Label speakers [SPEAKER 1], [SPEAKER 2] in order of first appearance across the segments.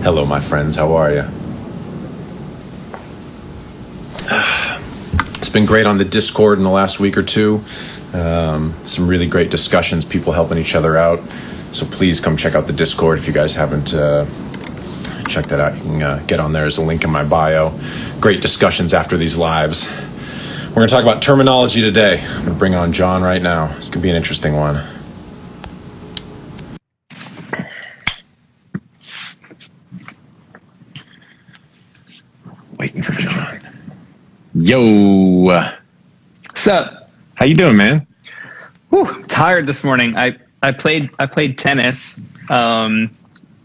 [SPEAKER 1] Hello, my friends. How are you? It's been great on the Discord in the last week or two. Some really great discussions, people helping each other out. So please come check out the Discord if you guys haven't checked that out. You can get on there. There's a link in my bio. Great discussions after these lives. We're going to talk about terminology today. I'm going to bring on Jon right now. It's going to be an interesting one. Waiting for Jon.
[SPEAKER 2] Yo. What's up? How you doing, man?
[SPEAKER 3] Whew, I'm tired this morning. I played tennis, and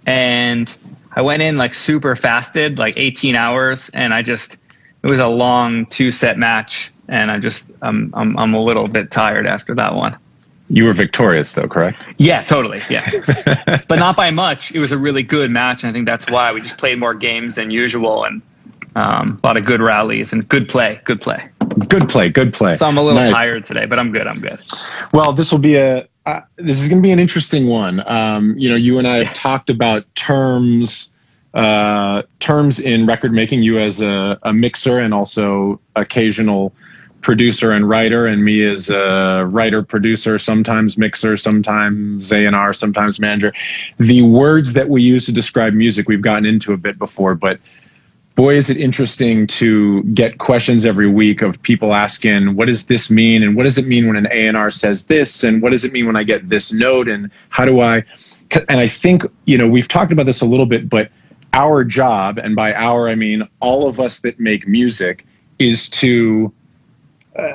[SPEAKER 3] I went in like super fasted, like 18 hours, and it was a long 2-set match, and I'm a little bit tired after that one.
[SPEAKER 2] You were victorious though, correct?
[SPEAKER 3] Yeah, totally. Yeah. But not by much. It was a really good match, and I think that's why we just played more games than usual, and a lot of good rallies and good play.
[SPEAKER 2] Good play.
[SPEAKER 3] So I'm a little tired today, but I'm good.
[SPEAKER 2] Well, this is going to be an interesting one. You and I have talked about terms in record making, you as a mixer and also occasional producer and writer, and me as a writer, producer, sometimes mixer, sometimes A&R, sometimes manager. The words that we use to describe music, we've gotten into a bit before, but boy, is it interesting to get questions every week of people asking, what does this mean? And what does it mean when an A&R says this? And what does it mean when I get this note? And how do I, and I think, we've talked about this a little bit, but our job, and by our, I mean all of us that make music, is to,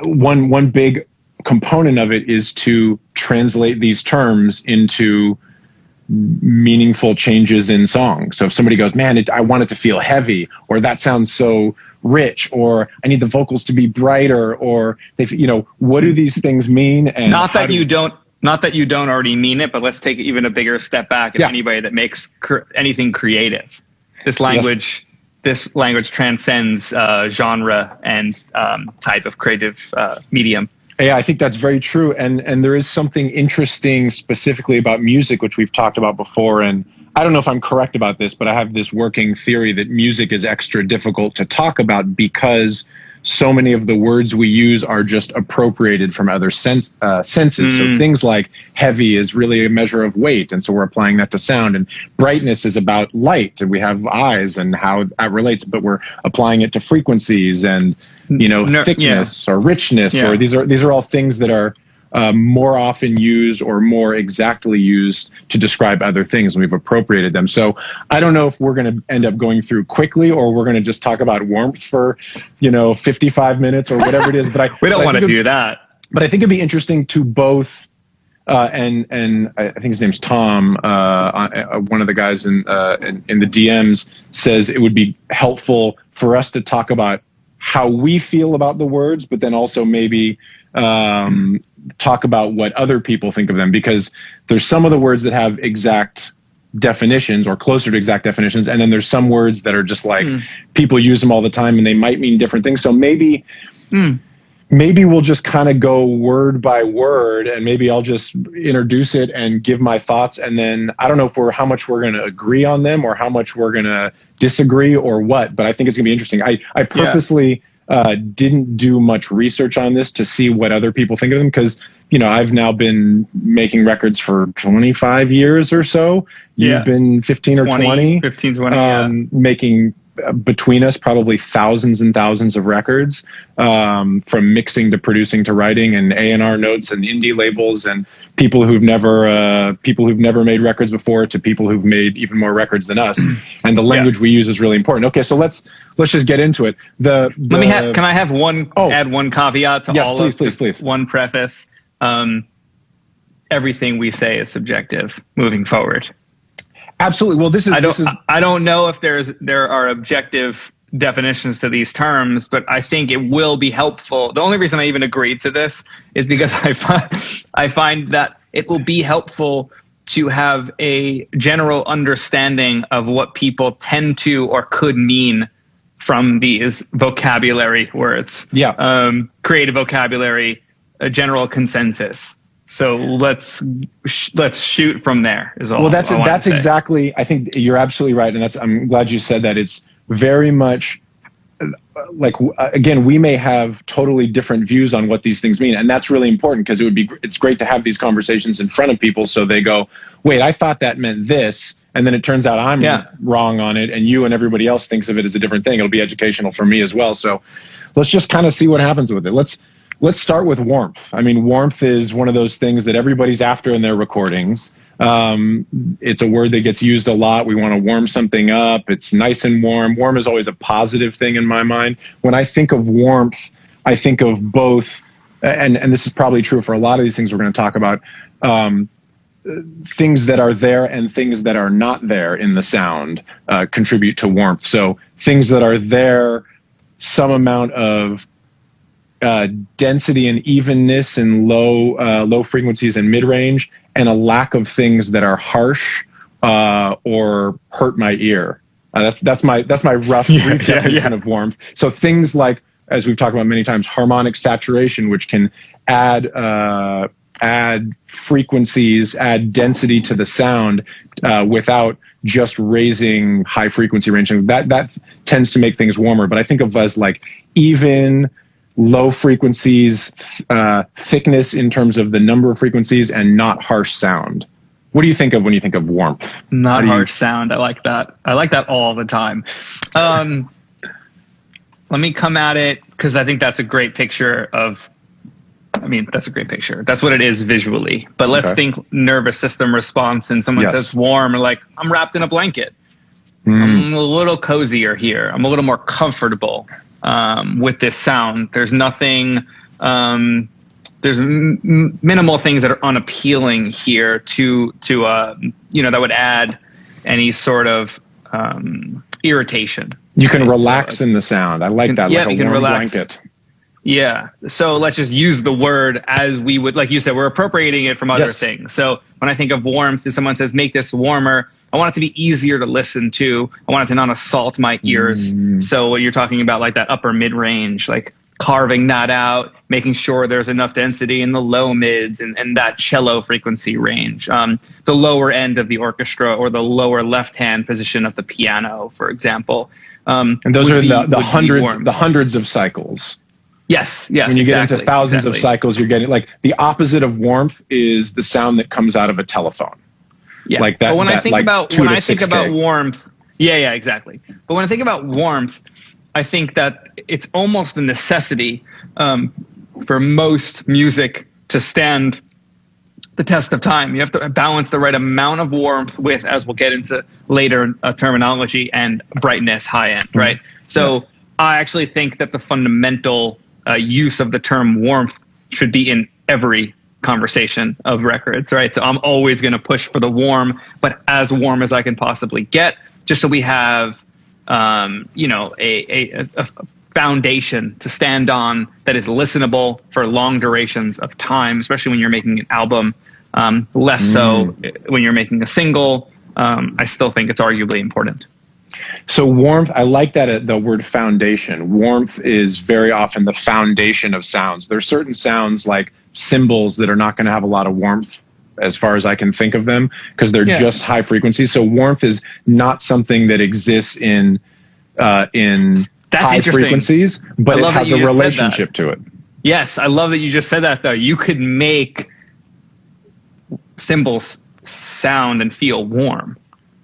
[SPEAKER 2] one big component of it is to translate these terms into meaningful changes in songs. So if somebody goes, man, I want it to feel heavy, or that sounds so rich, or I need the vocals to be brighter, or what do these things mean? And
[SPEAKER 3] not that you don't already mean it, but let's take even a bigger step back. If anybody that makes anything creative, this language transcends genre and type of creative medium.
[SPEAKER 2] Yeah, I think that's very true. And there is something interesting specifically about music, which we've talked about before. And I don't know if I'm correct about this, but I have this working theory that music is extra difficult to talk about because so many of the words we use are just appropriated from other senses. So things like heavy is really a measure of weight, and so we're applying that to sound. And brightness is about light, and we have eyes and how that relates, but we're applying it to frequencies and thickness or richness, or these are all things that are more often used or more exactly used to describe other things, and we've appropriated them. So I don't know if we're going to end up going through quickly, or we're going to just talk about warmth for 55 minutes or whatever it is. But
[SPEAKER 3] we don't want to do that.
[SPEAKER 2] But I think it'd be interesting to both. And I think his name's Tom. One of the guys in the DMs says it would be helpful for us to talk about how we feel about the words, but then also maybe talk about what other people think of them, because there's some of the words that have exact definitions or closer to exact definitions, and then there's some words that are just like people use them all the time and they might mean different things. So maybe we'll just kind of go word by word, and maybe I'll just introduce it and give my thoughts, and then I don't know how much we're going to agree on them or how much we're going to disagree or what, but I think it's going to be interesting. I purposely didn't do much research on this to see what other people think of them, because I've now been making records for 25 years or so. You've been 15 or 20.
[SPEAKER 3] 15, 20,
[SPEAKER 2] making between us probably thousands and thousands of records, from mixing to producing to writing, and A&R notes and indie labels, and people who've never made records before to people who've made even more records than us. And the language we use is really important. Okay, so let's just get into it.
[SPEAKER 3] Can I have add one caveat to all of this?
[SPEAKER 2] Please.
[SPEAKER 3] One preface. Everything we say is subjective moving forward.
[SPEAKER 2] Absolutely. Well,
[SPEAKER 3] I don't know if there are objective definitions to these terms, but I think it will be helpful. The only reason I even agreed to this is because I find that it will be helpful to have a general understanding of what people tend to or could mean from these vocabulary words.
[SPEAKER 2] Yeah.
[SPEAKER 3] Creative vocabulary, a general consensus. So let's shoot from there. Is all.
[SPEAKER 2] Well, that's exactly. I think you're absolutely right, and I'm glad you said that. It's very much like, again, we may have totally different views on what these things mean, and that's really important because it's great to have these conversations in front of people so they go, wait, I thought that meant this, and then it turns out I'm wrong on it, and you and everybody else thinks of it as a different thing. It'll be educational for me as well. So let's just kind of see what happens with it. Let's start with warmth. I mean, warmth is one of those things that everybody's after in their recordings. It's a word that gets used a lot. We want to warm something up. It's nice and warm. Warm is always a positive thing in my mind. When I think of warmth, I think of both, and this is probably true for a lot of these things we're going to talk about, things that are there and things that are not there in the sound contribute to warmth. So things that are there, some amount of density and evenness and low frequencies and mid-range, and a lack of things that are harsh or hurt my ear. That's my rough brief definition of warmth. So things like, as we've talked about many times, harmonic saturation, which can add frequencies, add density to the sound without just raising high frequency range. That tends to make things warmer. But I think of as like even, low frequencies, thickness in terms of the number of frequencies, and not harsh sound. What do you think of when you think of warmth?
[SPEAKER 3] Not harsh sound. I like that. I like that all the time. Let me come at it because I think that's a great picture of. I mean, that's a great picture. That's what it is visually. But let's think nervous system response, and someone says warm, or like, I'm wrapped in a blanket. I'm a little cozier here. I'm a little more comfortable with this sound. There's nothing, there's minimal things that are unappealing here to that would add any sort of irritation.
[SPEAKER 2] You can relax in the sound. I like that, like a warm blanket.
[SPEAKER 3] Yeah. So let's just use the word as we would, like you said, we're appropriating it from other things. So when I think of warmth, if someone says, make this warmer, I want it to be easier to listen to. I want it to not assault my ears. So what you're talking about, like that upper mid range, like carving that out, making sure there's enough density in the low mids and that cello frequency range, the lower end of the orchestra or the lower left-hand position of the piano, for example.
[SPEAKER 2] And those are the hundreds of cycles.
[SPEAKER 3] Yes.
[SPEAKER 2] When you get into thousands of cycles, you're getting like the opposite of warmth is the sound that comes out of a telephone.
[SPEAKER 3] Yeah.
[SPEAKER 2] Like that.
[SPEAKER 3] But when I think about warmth, exactly. But when I think about warmth, I think that it's almost a necessity for most music to stand the test of time. You have to balance the right amount of warmth with, as we'll get into later, terminology, and brightness, high end, right? So I actually think that the fundamental use of the term warmth should be in every conversation of records, right? So I'm always going to push for the warm, but as warm as I can possibly get, just so we have, a foundation to stand on that is listenable for long durations of time, especially when you're making an album. Less so when you're making a single. I still think it's arguably important.
[SPEAKER 2] So warmth, I like that, the word foundation. Warmth is very often the foundation of sounds. There are certain sounds like cymbals that are not going to have a lot of warmth as far as I can think of them because they're just high frequencies. So warmth is not something that exists in high frequencies, but it has a relationship to it.
[SPEAKER 3] Yes, I love that you just said that, though. You could make cymbals sound and feel warm,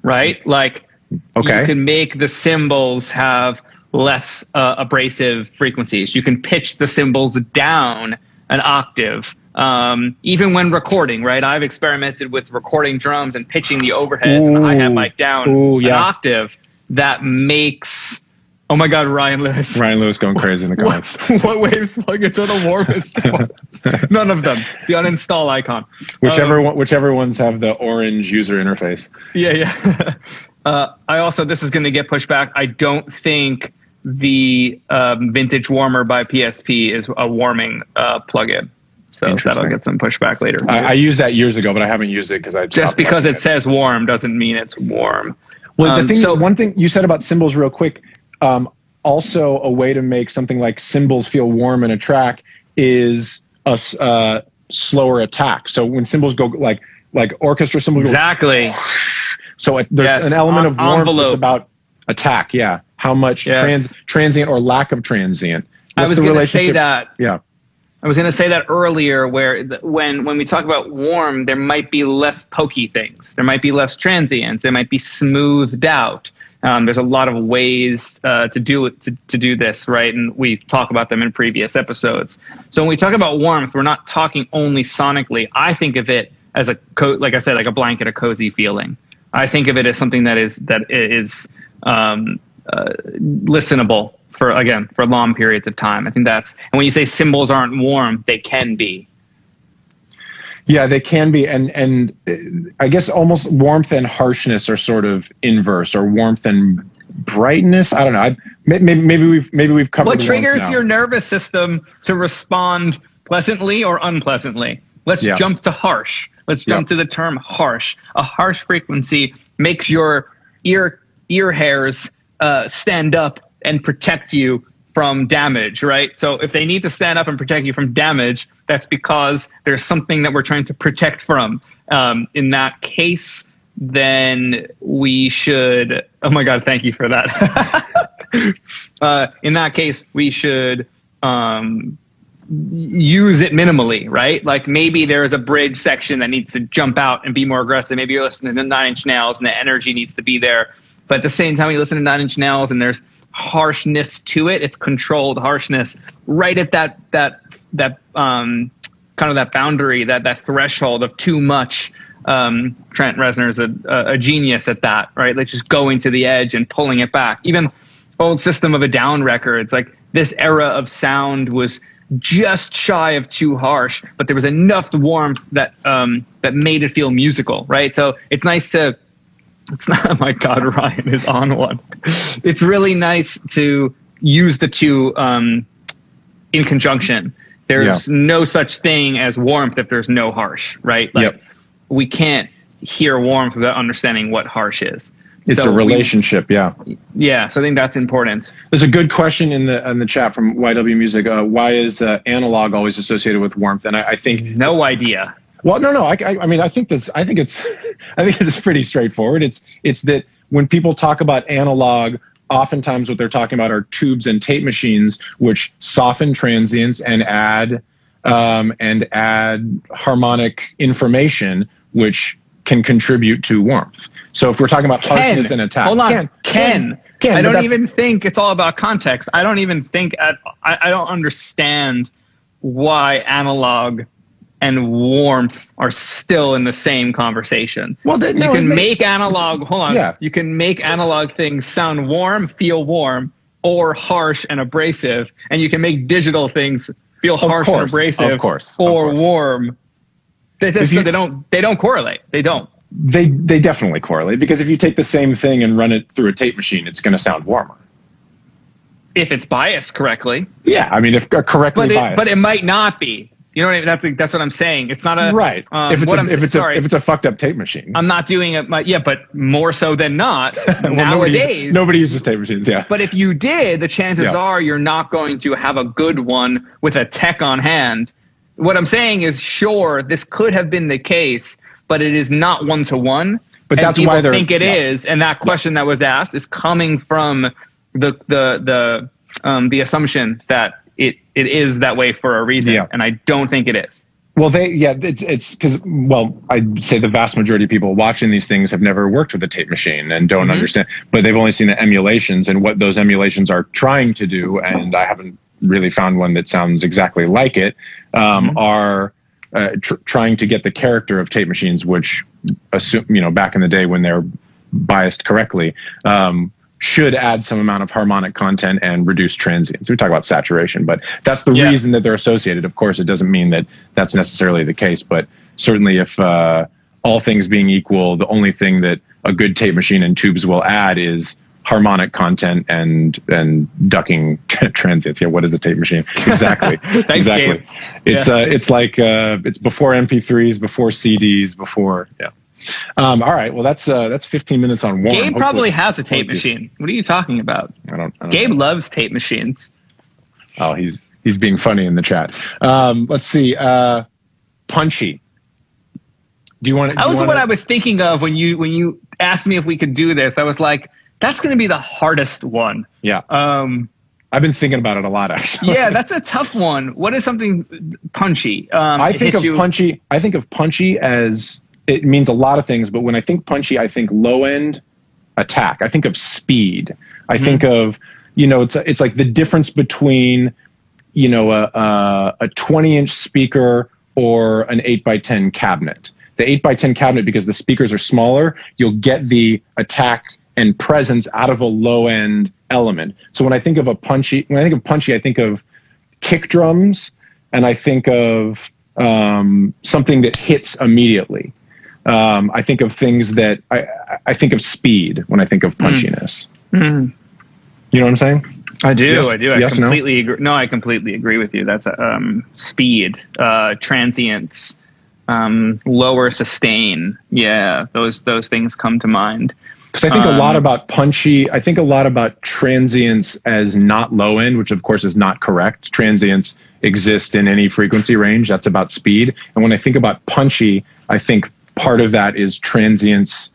[SPEAKER 3] right? Like, you can make the cymbals have less abrasive frequencies. You can pitch the cymbals down an octave, even when recording, right? I've experimented with recording drums and pitching the overheads and the hi-hat mic down an octave. That makes... Oh my God, Ryan Lewis.
[SPEAKER 2] Ryan Lewis going crazy in the comments.
[SPEAKER 3] What waves plugins are the warmest ones? None of them. The uninstall icon.
[SPEAKER 2] Whichever ones have the orange user interface.
[SPEAKER 3] Yeah. I also, this is going to get pushed back. I don't think the Vintage Warmer by PSP is a warming plugin. So that'll get some pushback later.
[SPEAKER 2] I used that years ago, but I haven't used it
[SPEAKER 3] just because it says warm doesn't mean it's warm.
[SPEAKER 2] Well, one thing you said about cymbals real quick, also a way to make something like cymbals feel warm in a track is slower attack. So when cymbals go like orchestra cymbals
[SPEAKER 3] exactly.
[SPEAKER 2] Go, so there's an element of warmth that's about attack. Yeah. How much transient or lack of transient.
[SPEAKER 3] I was going to say that.
[SPEAKER 2] Yeah.
[SPEAKER 3] I was going to say that earlier, where when we talk about warm, there might be less pokey things. There might be less transients. It might be smoothed out. There's a lot of ways to do this, right? And we talk about them in previous episodes. So when we talk about warmth, we're not talking only sonically. I think of it as like I said, like a blanket, a cozy feeling. I think of it as something that is listenable for long periods of time. I think and when you say cymbals aren't warm, they can be.
[SPEAKER 2] Yeah, they can be, and I guess almost warmth and harshness are sort of inverse, or warmth and brightness. I don't know. Maybe we've covered.
[SPEAKER 3] What triggers your nervous system to respond pleasantly or unpleasantly? Let's jump to harsh. Let's jump to the term harsh. A harsh frequency makes your ear hairs stand up and protect you from damage, right? So if they need to stand up and protect you from damage, that's because there's something that we're trying to protect from. In that case, then we should, oh my God, thank you for that. In that case, we should use it minimally, right? Like maybe there's a bridge section that needs to jump out and be more aggressive. Maybe you're listening to 9 Inch Nails and the energy needs to be there. But at the same time, you listen to 9 Inch Nails and there's harshness to it. It's controlled harshness right at that kind of that boundary, that threshold of too much. Trent Reznor's a genius at that, right? Like just going to the edge and pulling it back. Even old System of a Down records, like this era of sound was just shy of too harsh, but there was enough warmth that made it feel musical, right? So it's nice to. It's not, oh my God, Ryan is on one. It's really nice to use the two in conjunction. There's no such thing as warmth if there's no harsh, right? Like we can't hear warmth without understanding what harsh is.
[SPEAKER 2] It's a relationship,
[SPEAKER 3] Yeah, so I think that's important.
[SPEAKER 2] There's a good question in the chat from YW Music. Why is analog always associated with warmth? And I think
[SPEAKER 3] no idea.
[SPEAKER 2] Well, no. I mean, I think it's pretty straightforward. It's that when people talk about analog, oftentimes what they're talking about are tubes and tape machines, which soften transients and add harmonic information, which can contribute to warmth. So if we're talking about harshness and attack,
[SPEAKER 3] hold on, Ken. I don't even think it's all about context. I don't even think I don't understand why analog and warmth are still in the same conversation. Well, you can make analog. Hold on. Yeah. You can make analog things sound warm, feel warm, or harsh and abrasive, and you can make digital things feel harsh and abrasive, or warm. They don't correlate. They don't.
[SPEAKER 2] They definitely correlate, because if you take the same thing and run it through a tape machine, it's going to sound warmer.
[SPEAKER 3] If it's biased correctly.
[SPEAKER 2] Yeah, I mean, if correctly biased.
[SPEAKER 3] But it might not be. You know what I mean? That's what I'm saying. It's not a
[SPEAKER 2] right. If it's a fucked up tape machine,
[SPEAKER 3] I'm not doing it. But more so than not nowadays.
[SPEAKER 2] Nobody uses tape machines. Yeah.
[SPEAKER 3] But if you did, the chances are you're not going to have a good one with a tech on hand. What I'm saying is, sure, this could have been the case, but it is not 1-to-1.
[SPEAKER 2] But that's why they
[SPEAKER 3] think it is. And that question that was asked is coming from the assumption that it is that way for a reason, and I don't think it is.
[SPEAKER 2] Well, it's because, I'd say the vast majority of people watching these things have never worked with a tape machine and don't understand, but they've only seen the emulations and what those emulations are trying to do, and I haven't really found one that sounds exactly like it, are trying to get the character of tape machines, which assume, back in the day when they're biased correctly, should add some amount of harmonic content and reduce transients. We talk about saturation, but that's the reason that they're associated. Of course, it doesn't mean that that's necessarily the case, but certainly if all things being equal, the only thing that a good tape machine and tubes will add is harmonic content and ducking transients. Yeah, what is a tape machine? Exactly.
[SPEAKER 3] Thanks,
[SPEAKER 2] exactly.
[SPEAKER 3] Gabe.
[SPEAKER 2] It's like it's before MP3s, before CDs, before all right. Well, that's 15 minutes on warm.
[SPEAKER 3] Gabe probably has a tape machine. What are you talking about?
[SPEAKER 2] I don't
[SPEAKER 3] Gabe
[SPEAKER 2] know.
[SPEAKER 3] loves tape machines.
[SPEAKER 2] Oh, he's being funny in the chat. Let's see. punchy. Do you want to?
[SPEAKER 3] That was what I was thinking of when you asked me if we could do this. I was like, that's going to be the hardest one.
[SPEAKER 2] Yeah. I've been thinking about it a lot, actually.
[SPEAKER 3] Yeah, that's a tough one. What is something punchy?
[SPEAKER 2] I think of punchy as, it means a lot of things, but when I think punchy, I think low end attack. I think of speed. I think of, it's like the difference between, a 20-inch speaker or an 8x10 cabinet. The 8x10 cabinet, because the speakers are smaller, you'll get the attack and presence out of a low end element. So when I think of punchy, I think of kick drums, and I think of something that hits immediately. I think of things that I think of speed when I think of punchiness. You know what I'm saying?
[SPEAKER 3] I do.
[SPEAKER 2] Yes,
[SPEAKER 3] I completely agree. No, I completely agree with you. That's speed, transience, lower sustain. Yeah, those things come to mind.
[SPEAKER 2] Because I think a lot about punchy. I think a lot about transience as not low end, which of course is not correct. Transients exist in any frequency range. That's about speed. And when I think about punchy, I think part of that is transience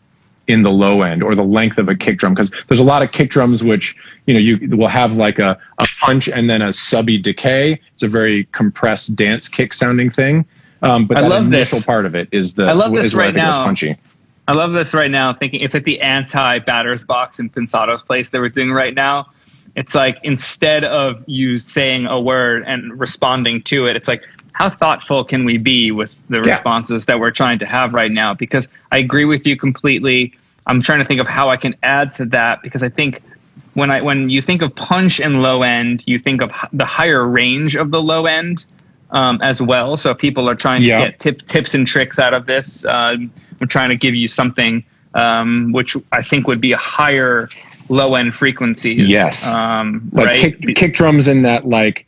[SPEAKER 2] in the low end, or the length of a kick drum. Because there's a lot of kick drums which, you will have like a punch and then a Subbie decay. It's a very compressed dance kick sounding thing. But that initial part of it is the.
[SPEAKER 3] I love this right now.
[SPEAKER 2] Punchy.
[SPEAKER 3] I love this right now, thinking it's like the anti-batter's box in Pensado's place that we're doing right now. It's like, instead of you saying a word and responding to it, it's like, how thoughtful can we be with the responses that we're trying to have right now? Because I agree with you completely. I'm trying to think of how I can add to that, because I think when you think of punch and low end, you think of the higher range of the low end as well. So if people are trying to get tips and tricks out of this, we're trying to give you something which I think would be a higher low end frequencies.
[SPEAKER 2] Yes. Like
[SPEAKER 3] right?
[SPEAKER 2] kick drums in that, like,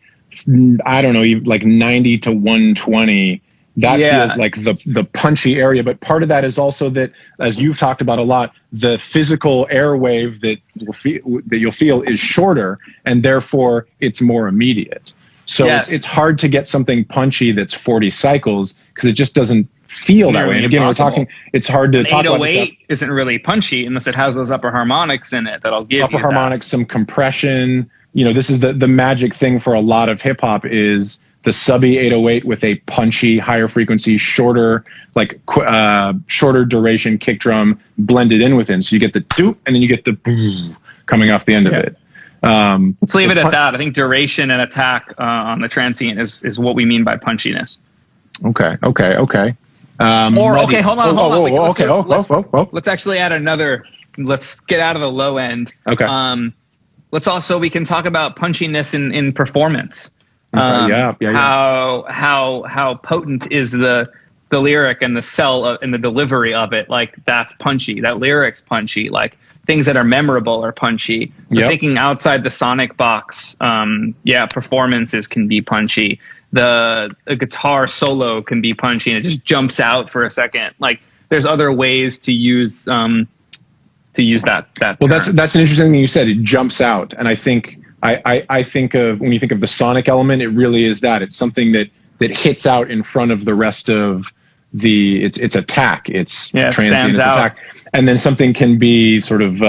[SPEAKER 2] I don't know, like 90 to 120. That feels like the punchy area. But part of that is also that, as you've talked about a lot, the physical airwave that you'll feel is shorter, and therefore it's more immediate. So it's hard to get something punchy that's 40 cycles, because it just doesn't feel that way. And again, we're talking, it's hard to talk about this stuff.
[SPEAKER 3] 808 isn't really punchy unless it has those upper harmonics in it that'll give
[SPEAKER 2] upper harmonics, some compression. This is the magic thing for a lot of hip hop, is the Subbie 808 with a punchy, higher frequency, shorter duration kick drum blended in within. So you get the doop, and then you get the boom coming off the end of it.
[SPEAKER 3] Let's leave it at that. I think duration and attack on the transient is what we mean by punchiness.
[SPEAKER 2] Okay.
[SPEAKER 3] Hold on.
[SPEAKER 2] Okay.
[SPEAKER 3] Let's actually add another. Let's get out of the low end.
[SPEAKER 2] Okay.
[SPEAKER 3] We can talk about punchiness in performance.
[SPEAKER 2] Yeah.
[SPEAKER 3] How potent is the lyric and the cell and the delivery of it? Like, that's punchy. That lyric's punchy. Like, things that are memorable are punchy. So thinking outside the sonic box, performances can be punchy. A guitar solo can be punchy, and it just jumps out for a second. Like, there's other ways to use that.
[SPEAKER 2] Well,
[SPEAKER 3] term.
[SPEAKER 2] that's an interesting thing you said. It jumps out, and I think I think of, when you think of the sonic element, it really is that. It's something that hits out in front of the rest of its attack. It's transient, its attack. And then something can be sort of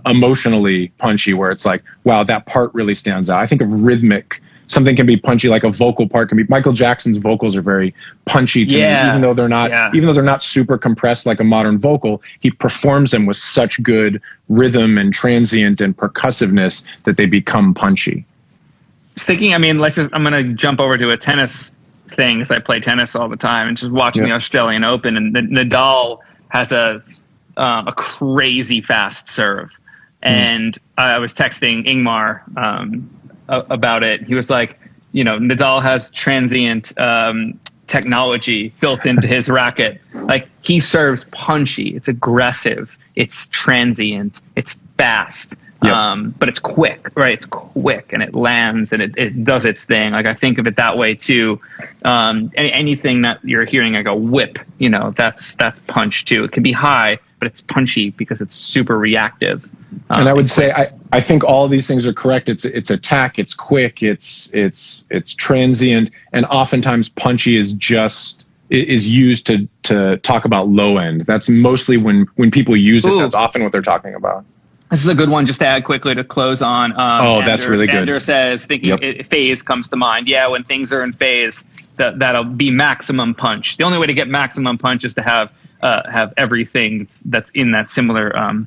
[SPEAKER 2] emotionally punchy, where it's like, wow, that part really stands out. I think of rhythmic. Something can be punchy, like a vocal part can be. Michael Jackson's vocals are very punchy to me, even though they're not super compressed like a modern vocal. He performs them with such good rhythm and transient and percussiveness that they become punchy.
[SPEAKER 3] I'm going to jump over to a tennis thing, because I play tennis all the time, and just watching the Australian Open, and Nadal has a crazy fast serve. And I was texting Ingmar about it. He was like, Nadal has transient technology built into his racket. Like, he serves punchy. It's aggressive. It's transient. It's fast. But it's quick, right? It's quick, and it lands, and it does its thing. Like, I think of it that way too. Anything that you're hearing like a whip, that's punch too. It can be high, but it's punchy because it's super reactive.
[SPEAKER 2] And I would say I think all these things are correct. It's attack, it's quick, it's transient, and oftentimes punchy is used to talk about low end. That's mostly when people use it. That's often what they're talking about.
[SPEAKER 3] This is a good one just to add quickly to close on.
[SPEAKER 2] That's really good.
[SPEAKER 3] Ender says, phase comes to mind. Yeah, when things are in phase, that'll be maximum punch. The only way to get maximum punch is to have everything that's in that similar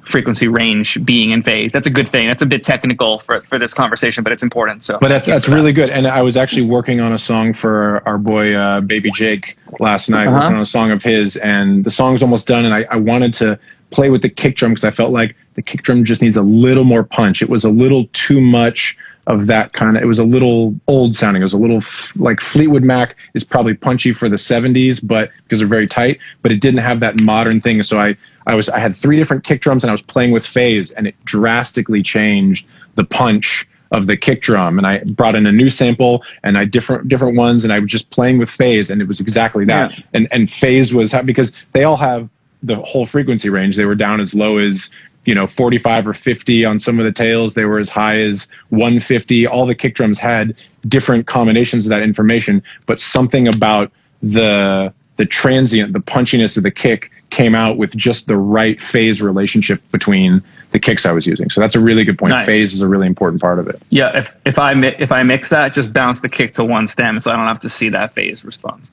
[SPEAKER 3] frequency range being in phase. That's a good thing. That's a bit technical for this conversation, but it's important. So,
[SPEAKER 2] but that's really good. And I was actually working on a song for our boy Baby Jake last night, working on a song of his, and the song's almost done. And I wanted to play with the kick drum because I felt like the kick drum just needs a little more punch. It was a little too much of that kind of, it was a little old sounding. It was a little like Fleetwood Mac is probably punchy for the 70s, but because they're very tight, but it didn't have that modern thing. So I had 3 different kick drums and I was playing with phase, and it drastically changed the punch of the kick drum. And I brought in a new sample and I different ones, and I was just playing with phase, and it was exactly that. Yeah. And phase was because they all have the whole frequency range. They were down as low as 45 or 50 on some of the tails. They were as high as 150. All the kick drums had different combinations of that information, but something about the transient, the punchiness of the kick came out with just the right phase relationship between the kicks I was using. So that's a really good point. Nice. Phase is a really important part of it.
[SPEAKER 3] Yeah, if I mix that, just bounce the kick to one stem so I don't have to see that phase response.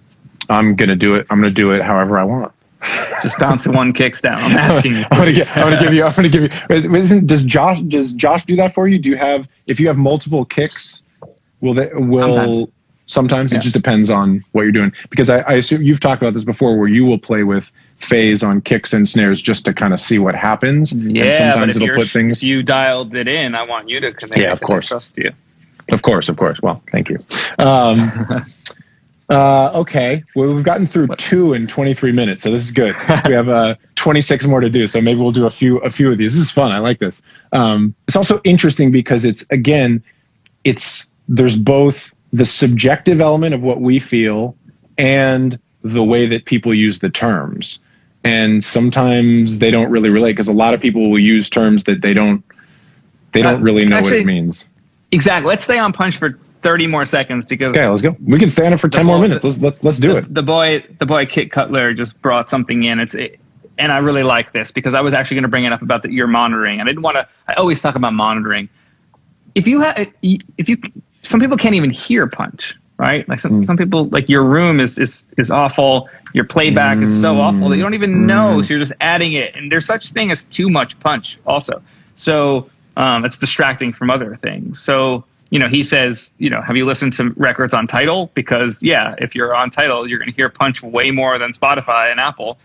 [SPEAKER 2] I'm going to do it however I want.
[SPEAKER 3] Just bounce the one kicks down. I'm asking you.
[SPEAKER 2] I'm gonna give you. Does Josh do that for you? Do you have, if you have multiple kicks, sometimes it just depends on what you're doing. Because I assume you've talked about this before, where you will play with phase on kicks and snares just to kind of see what happens.
[SPEAKER 3] Yeah,
[SPEAKER 2] and sometimes it'll put things.
[SPEAKER 3] If you dialed it in, I want you to connect.
[SPEAKER 2] Yeah, of course.
[SPEAKER 3] I trust you.
[SPEAKER 2] Of course. Well, thank you. Okay, well, we've gotten through 2 in 23 minutes, so this is good. We have 26 more to do, so maybe we'll do a few of these. This is fun. I like this. It's also interesting because there's both the subjective element of what we feel and the way that people use the terms. And sometimes they don't really relate, because a lot of people will use terms that they don't really know what it means.
[SPEAKER 3] Exactly. Let's stay on punch for 30 more seconds, because
[SPEAKER 2] let's go. We can stay on it for 10 more minutes. Let's do it.
[SPEAKER 3] The boy Kit Cutler just brought something in. And I really like this, because I was actually going to bring it up about your monitoring. And I always talk about monitoring. Some people can't even hear punch, right? Like some people, like your room is awful. Your playback is so awful that you don't even know. So you're just adding it. And there's such thing as too much punch also. So it's distracting from other things. So, he says, have you listened to records on Tidal? Because, if you're on Tidal, you're going to hear punch way more than Spotify and Apple.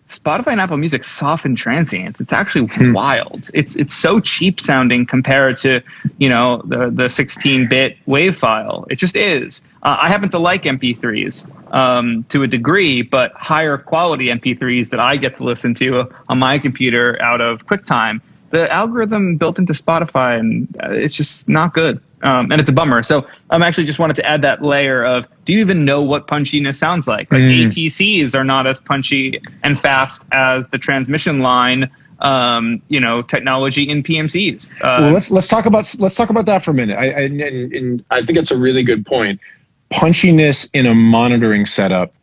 [SPEAKER 3] Spotify and Apple Music soften transients. It's actually wild. It's so cheap sounding compared to, the 16-bit WAV file. It just is. I happen to like MP3s to a degree, but higher quality MP3s that I get to listen to on my computer out of QuickTime, the algorithm built into Spotify, and it's just not good. And it's a bummer. So I'm actually just wanted to add that layer of, do you even know what punchiness sounds like? Like ATCs are not as punchy and fast as the transmission line, technology in PMCs.
[SPEAKER 2] Well, let's talk about that for a minute. I think it's a really good point. Punchiness in a monitoring setup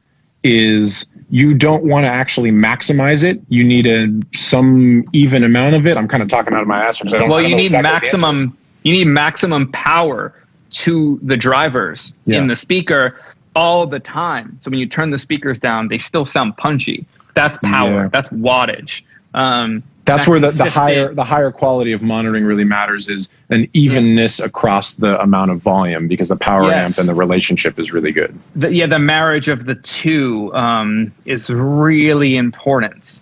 [SPEAKER 2] is, you don't want to actually maximize it. You need some even amount of it. I'm kind of talking out of my ass because I don't.
[SPEAKER 3] Well, you need maximum. You need maximum power to the drivers in the speaker all the time. So when you turn the speakers down, they still sound punchy. That's power. That's wattage.
[SPEAKER 2] That's where the higher quality of monitoring really matters, is an evenness across the amount of volume, because the power amp and the relationship is really good.
[SPEAKER 3] The marriage of the two is really important.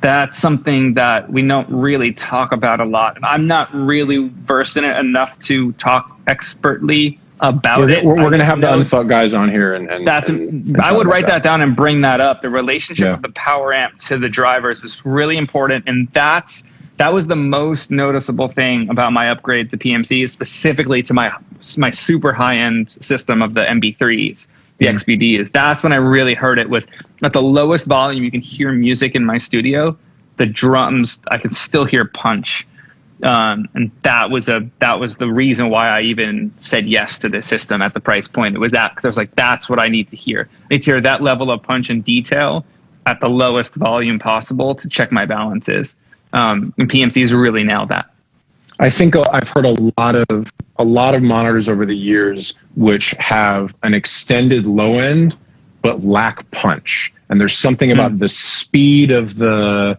[SPEAKER 3] That's something that we don't really talk about a lot. I'm not really versed in it enough to talk expertly about it.
[SPEAKER 2] We're going to have the unfuck guys on here,
[SPEAKER 3] I would write that down and bring that up. The relationship of the power amp to the drivers is really important, and that was the most noticeable thing about my upgrade to PMC, specifically to my super high end system of the MB3s. The XBD is. That's when I really heard it. Was at the lowest volume you can hear music in my studio. the drums, I can still hear punch. And that was the reason why I even said yes to this system at the price point. It was that, because I was like, that's what I need to hear. I need to hear that level of punch and detail at the lowest volume possible to check my balances. And PMCs really nailed that.
[SPEAKER 2] I think I've heard a lot of monitors over the years which have an extended low end but lack punch, and there's something about the speed of the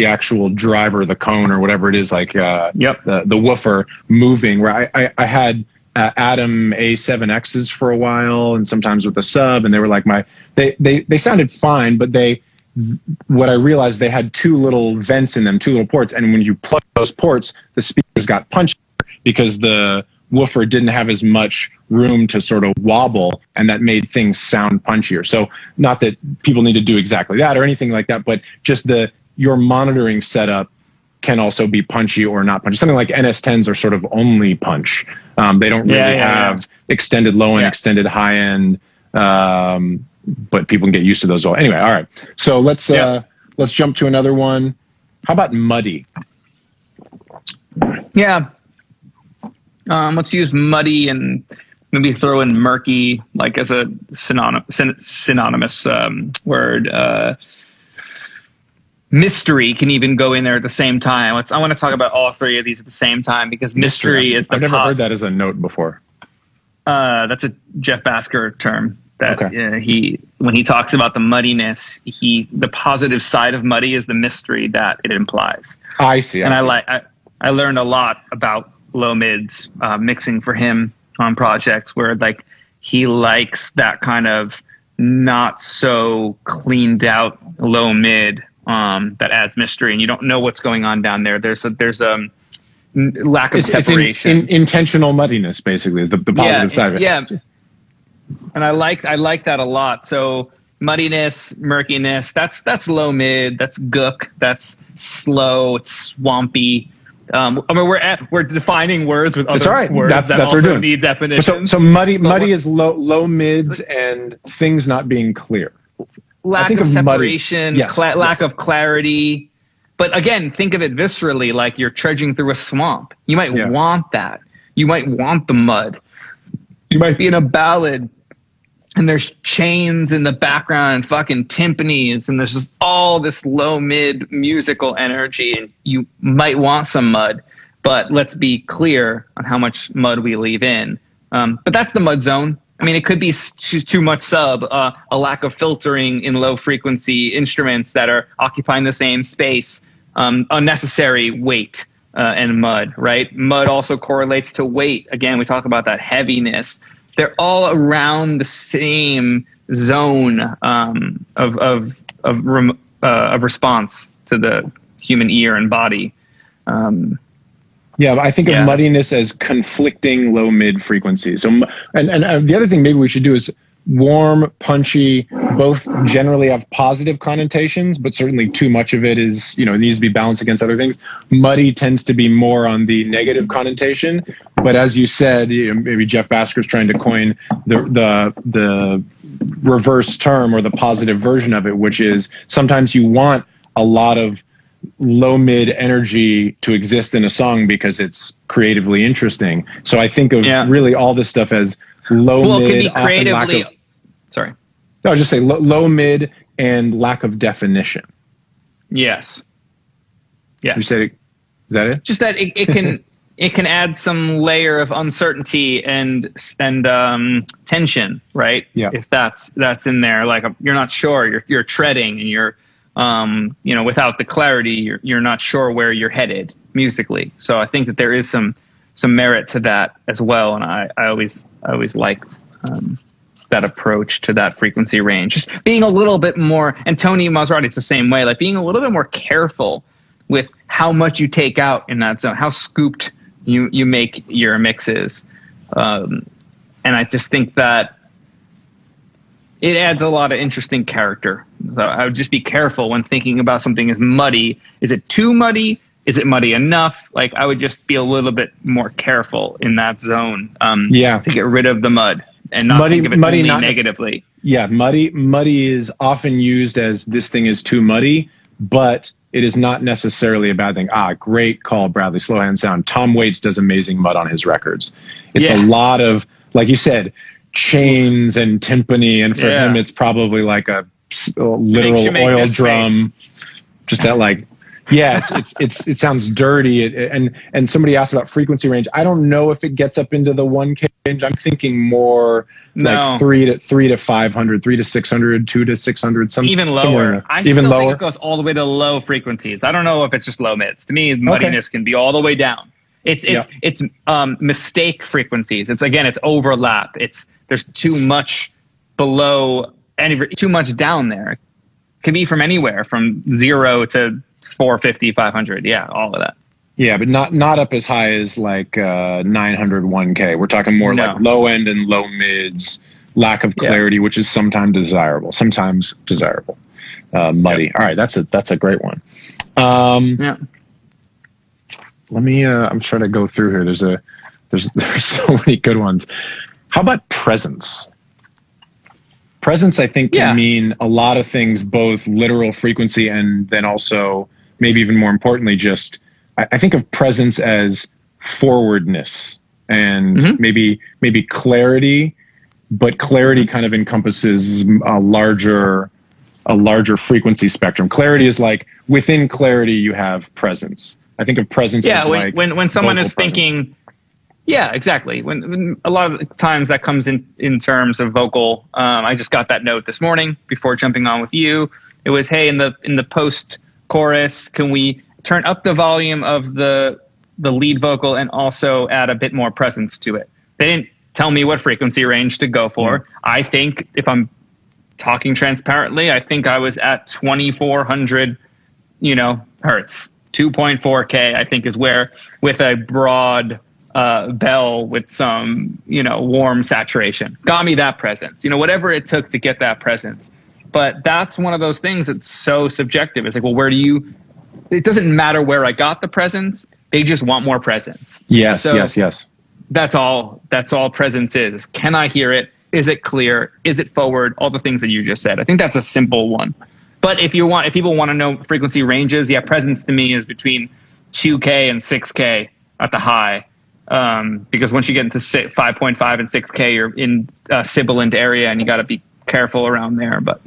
[SPEAKER 2] actual driver, the cone or whatever it is, like the woofer moving. Where I had Atom A7Xs for a while, and sometimes with the sub, and they were like they sounded fine, but what I realized, they had two little vents in them, two little ports, and when you plug those ports, the speakers got punched because the woofer didn't have as much room to sort of wobble, and that made things sound punchier. So not that people need to do exactly that or anything like that, but just your monitoring setup can also be punchy or not punchy. Something like NS10s are sort of only punch. They don't really have extended low end, extended high end, but people can get used to those all. Anyway, all right. So let's jump to another one. How about muddy?
[SPEAKER 3] Yeah. Let's use muddy and maybe throw in murky, like as a synonymous word. Mystery can even go in there at the same time. I want to talk about all three of these at the same time, because mystery is the.
[SPEAKER 2] I've never heard that as a note before.
[SPEAKER 3] That's a Jeff Basker term. That when he talks about the muddiness, the positive side of muddy is the mystery that it implies.
[SPEAKER 2] I see.
[SPEAKER 3] I learned a lot about low mids mixing for him on projects where like he likes that kind of not so cleaned out low mid that adds mystery, and you don't know what's going on down there. There's a lack of separation. It's intentional
[SPEAKER 2] muddiness, basically, is the positive side of it.
[SPEAKER 3] Yeah. And I like that a lot. So muddiness, murkiness, that's low mid, that's gook, that's slow, it's swampy. I mean, we're defining words with other words
[SPEAKER 2] that's
[SPEAKER 3] that
[SPEAKER 2] also
[SPEAKER 3] what we're doing. Need definitions.
[SPEAKER 2] So muddy is low mids and things not being clear.
[SPEAKER 3] Lack of separation, lack of clarity. But again, think of it viscerally, like you're trudging through a swamp. You might want that. You might want the mud. You might be in a ballad and there's chains in the background and fucking timpanis, and there's just all this low mid musical energy, and you might want some mud, but let's be clear on how much mud we leave in. But that's the mud zone. I mean, it could be too much sub, a lack of filtering in low frequency instruments that are occupying the same space, unnecessary weight and mud, right? Mud also correlates to weight. Again, we talk about that heaviness. They're all around the same zone of response to the human ear and body.
[SPEAKER 2] I think of muddiness as conflicting low mid frequencies. So, and the other thing maybe we should do is warm, punchy, both generally have positive connotations, but certainly too much of it is, it needs to be balanced against other things. Muddy tends to be more on the negative connotation, but as you said, maybe Jeff Basker's trying to coin the reverse term or the positive version of it, which is sometimes you want a lot of low mid energy to exist in a song because it's creatively interesting. So I think of really all this stuff as low mid.
[SPEAKER 3] It can be creatively. Sorry.
[SPEAKER 2] No, I'll just say low mid and lack of definition.
[SPEAKER 3] Yes. Yeah.
[SPEAKER 2] You said it. Is that it?
[SPEAKER 3] Just that it can it can add some layer of uncertainty and tension, right?
[SPEAKER 2] Yeah.
[SPEAKER 3] If that's in there, like you're not sure, you're treading, and you're without the clarity, you're not sure where you're headed musically. So I think that there is some merit to that as well, and I always liked that approach to that frequency range. Just being a little bit more, and Tony Maserati's the same way, like being a little bit more careful with how much you take out in that zone, how scooped you make your mixes. And I just think that it adds a lot of interesting character. So I would just be careful when thinking about something as muddy. Is it too muddy? Is it muddy enough? Like I would just be a little bit more careful in that zone to get rid of the mud and not think of it only negatively.
[SPEAKER 2] Muddy is often used as this thing is too muddy, but it is not necessarily a bad thing. Great call, Bradley. Slow hand sound. Tom Waits does amazing mud on his records. It's a lot of, like you said, chains and timpani, and for him, it's probably like a literal oil drum. Just that, like, it sounds dirty. And somebody asked about frequency range. I don't know if it gets up into the 1K range. I'm thinking more like 3 to 500, 3 to 600, 2 to 600,
[SPEAKER 3] even lower. I still think it goes all the way to low frequencies. I don't know if it's just low mids. To me, muddiness can be all the way down. It's mistake frequencies. It's overlap. There's too much below and too much down there. It can be from anywhere from 0 to 450, 500. Yeah, all of that.
[SPEAKER 2] Yeah, but not up as high as like 900, 1K. We're talking more like low end and low mids, lack of clarity, which is sometimes desirable. Muddy. All right, that's a great one. Let me. I'm trying to go through here. There's so many good ones. How about presence? Presence, I think, can mean a lot of things, both literal frequency and then also, maybe even more importantly, just I think of presence as forwardness and maybe clarity, but clarity kind of encompasses a larger frequency spectrum. Clarity is like within clarity you have presence. I think of presence as like
[SPEAKER 3] when someone is thinking. Yeah, exactly. When a lot of times that comes in terms of vocal. I just got that note this morning before jumping on with you. It was, hey, in the post chorus, can we turn up the volume of the lead vocal and also add a bit more presence to it? They didn't tell me what frequency range to go for. I think, if I'm talking transparently, I think I was at 2400, hertz. 2.4K, I think, is where, with a broad bell with some, warm saturation, got me that presence, whatever it took to get that presence. But that's one of those things that's so subjective. It's like, well, it doesn't matter where I got the presence. They just want more presence.
[SPEAKER 2] Yes.
[SPEAKER 3] That's all presence is. Can I hear it? Is it clear? Is it forward? All the things that you just said. I think that's a simple one. But if people want to know frequency ranges, presence to me is between 2K and 6K at the high. Because once you get into 5.5 and 6K, you're in a sibilant area and you got to be careful around there. But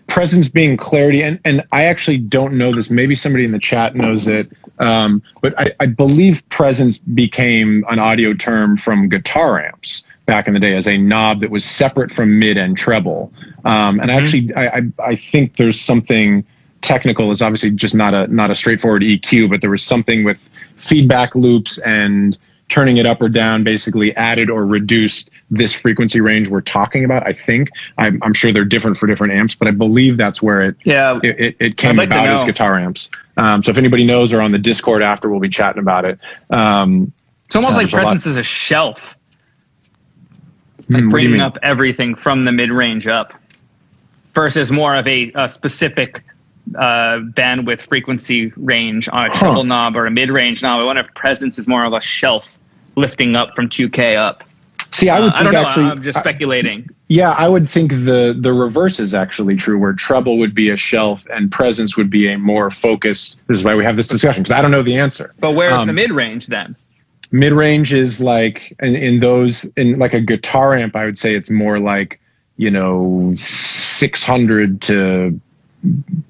[SPEAKER 3] presence being clarity. And I actually don't know this. Maybe somebody in the chat knows it. But I believe presence became an audio term from guitar amps back in the day as a knob that was separate from mid and treble. And actually, I think there's something technical. Is obviously just not a straightforward EQ, but there was something with feedback loops and turning it up or down basically added or reduced this frequency range we're talking about. I think I'm sure they're different for different amps, but I believe that's where it came about as guitar amps. So if anybody knows or on the Discord after, we'll be chatting about it. It's almost like presence is a shelf, like bringing up everything from the mid range up, versus more of a specific bandwidth frequency range on a treble knob or a mid-range knob. I wonder if presence is more of a shelf lifting up from 2K up.
[SPEAKER 2] See, I would think, I don't know, actually,
[SPEAKER 3] I'm just speculating.
[SPEAKER 2] I would think the reverse is actually true, where treble would be a shelf and presence would be a more focused. This is why we have this discussion, because I don't know the answer.
[SPEAKER 3] But where's the mid-range then?
[SPEAKER 2] Mid-range is like in like a guitar amp, I would say it's more like 600 to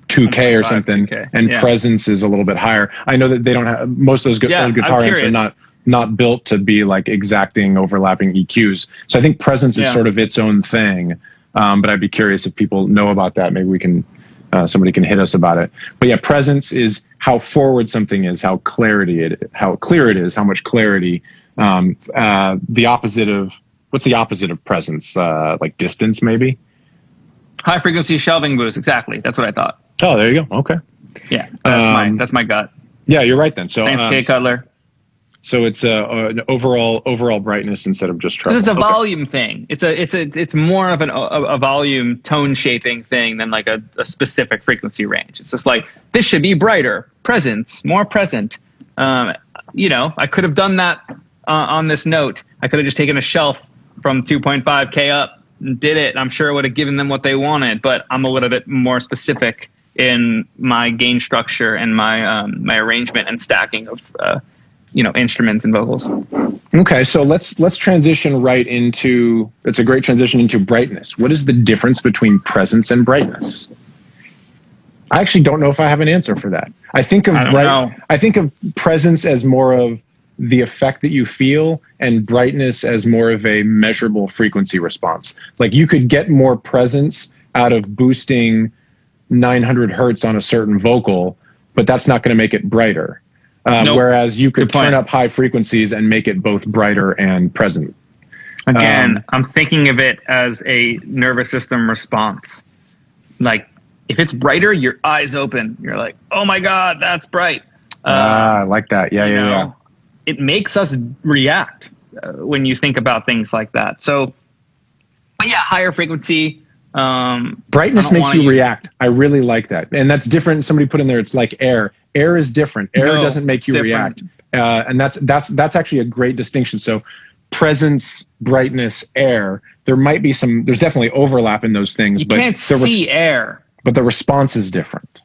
[SPEAKER 2] 2K or something, 2K. And presence is a little bit higher. I know that they don't have, most of those guitar amps are not built to be like exacting overlapping EQs. So I think presence is sort of its own thing. But I'd be curious if people know about that. Maybe we can, somebody can hit us about it. But presence is how forward something is, how clear it is, how much clarity. The opposite of, what's the opposite of presence? Like distance, maybe?
[SPEAKER 3] High frequency shelving boost, exactly. That's what I thought.
[SPEAKER 2] Oh, there you go. Okay.
[SPEAKER 3] Yeah, that's my gut.
[SPEAKER 2] Yeah, you're right then. So
[SPEAKER 3] thanks, K Cutler.
[SPEAKER 2] So it's an overall brightness instead of just treble.
[SPEAKER 3] It's a volume thing. It's more of a volume tone shaping thing than like a specific frequency range. It's just like, this should be brighter, presence, more present. I could have done that on this note. I could have just taken a shelf from 2.5K up and did it. I'm sure it would have given them what they wanted, but I'm a little bit more specific in my gain structure and my my arrangement and stacking of instruments and vocals.
[SPEAKER 2] Okay, so let's transition right into, it's a great transition into brightness. What is the difference between presence and brightness? I actually don't know if I have an answer for that. I think of presence as more of the effect that you feel, and brightness as more of a measurable frequency response. Like you could get more presence out of boosting 900 hertz on a certain vocal, but that's not going to make it brighter. Nope. Whereas you could turn up high frequencies and make it both brighter and present.
[SPEAKER 3] Again, I'm thinking of it as a nervous system response. Like if it's brighter, your eyes open. You're like, oh my God, that's bright.
[SPEAKER 2] I like that. Yeah.
[SPEAKER 3] It makes us react when you think about things like that. So, but yeah, higher frequency.
[SPEAKER 2] Brightness makes you react. I really like that. And that's different. Somebody put in there, it's like air. Air is different. Air doesn't make you react. And that's actually a great distinction. So presence, brightness, air, there's definitely overlap in those things.
[SPEAKER 3] You can't see air.
[SPEAKER 2] But the response is different.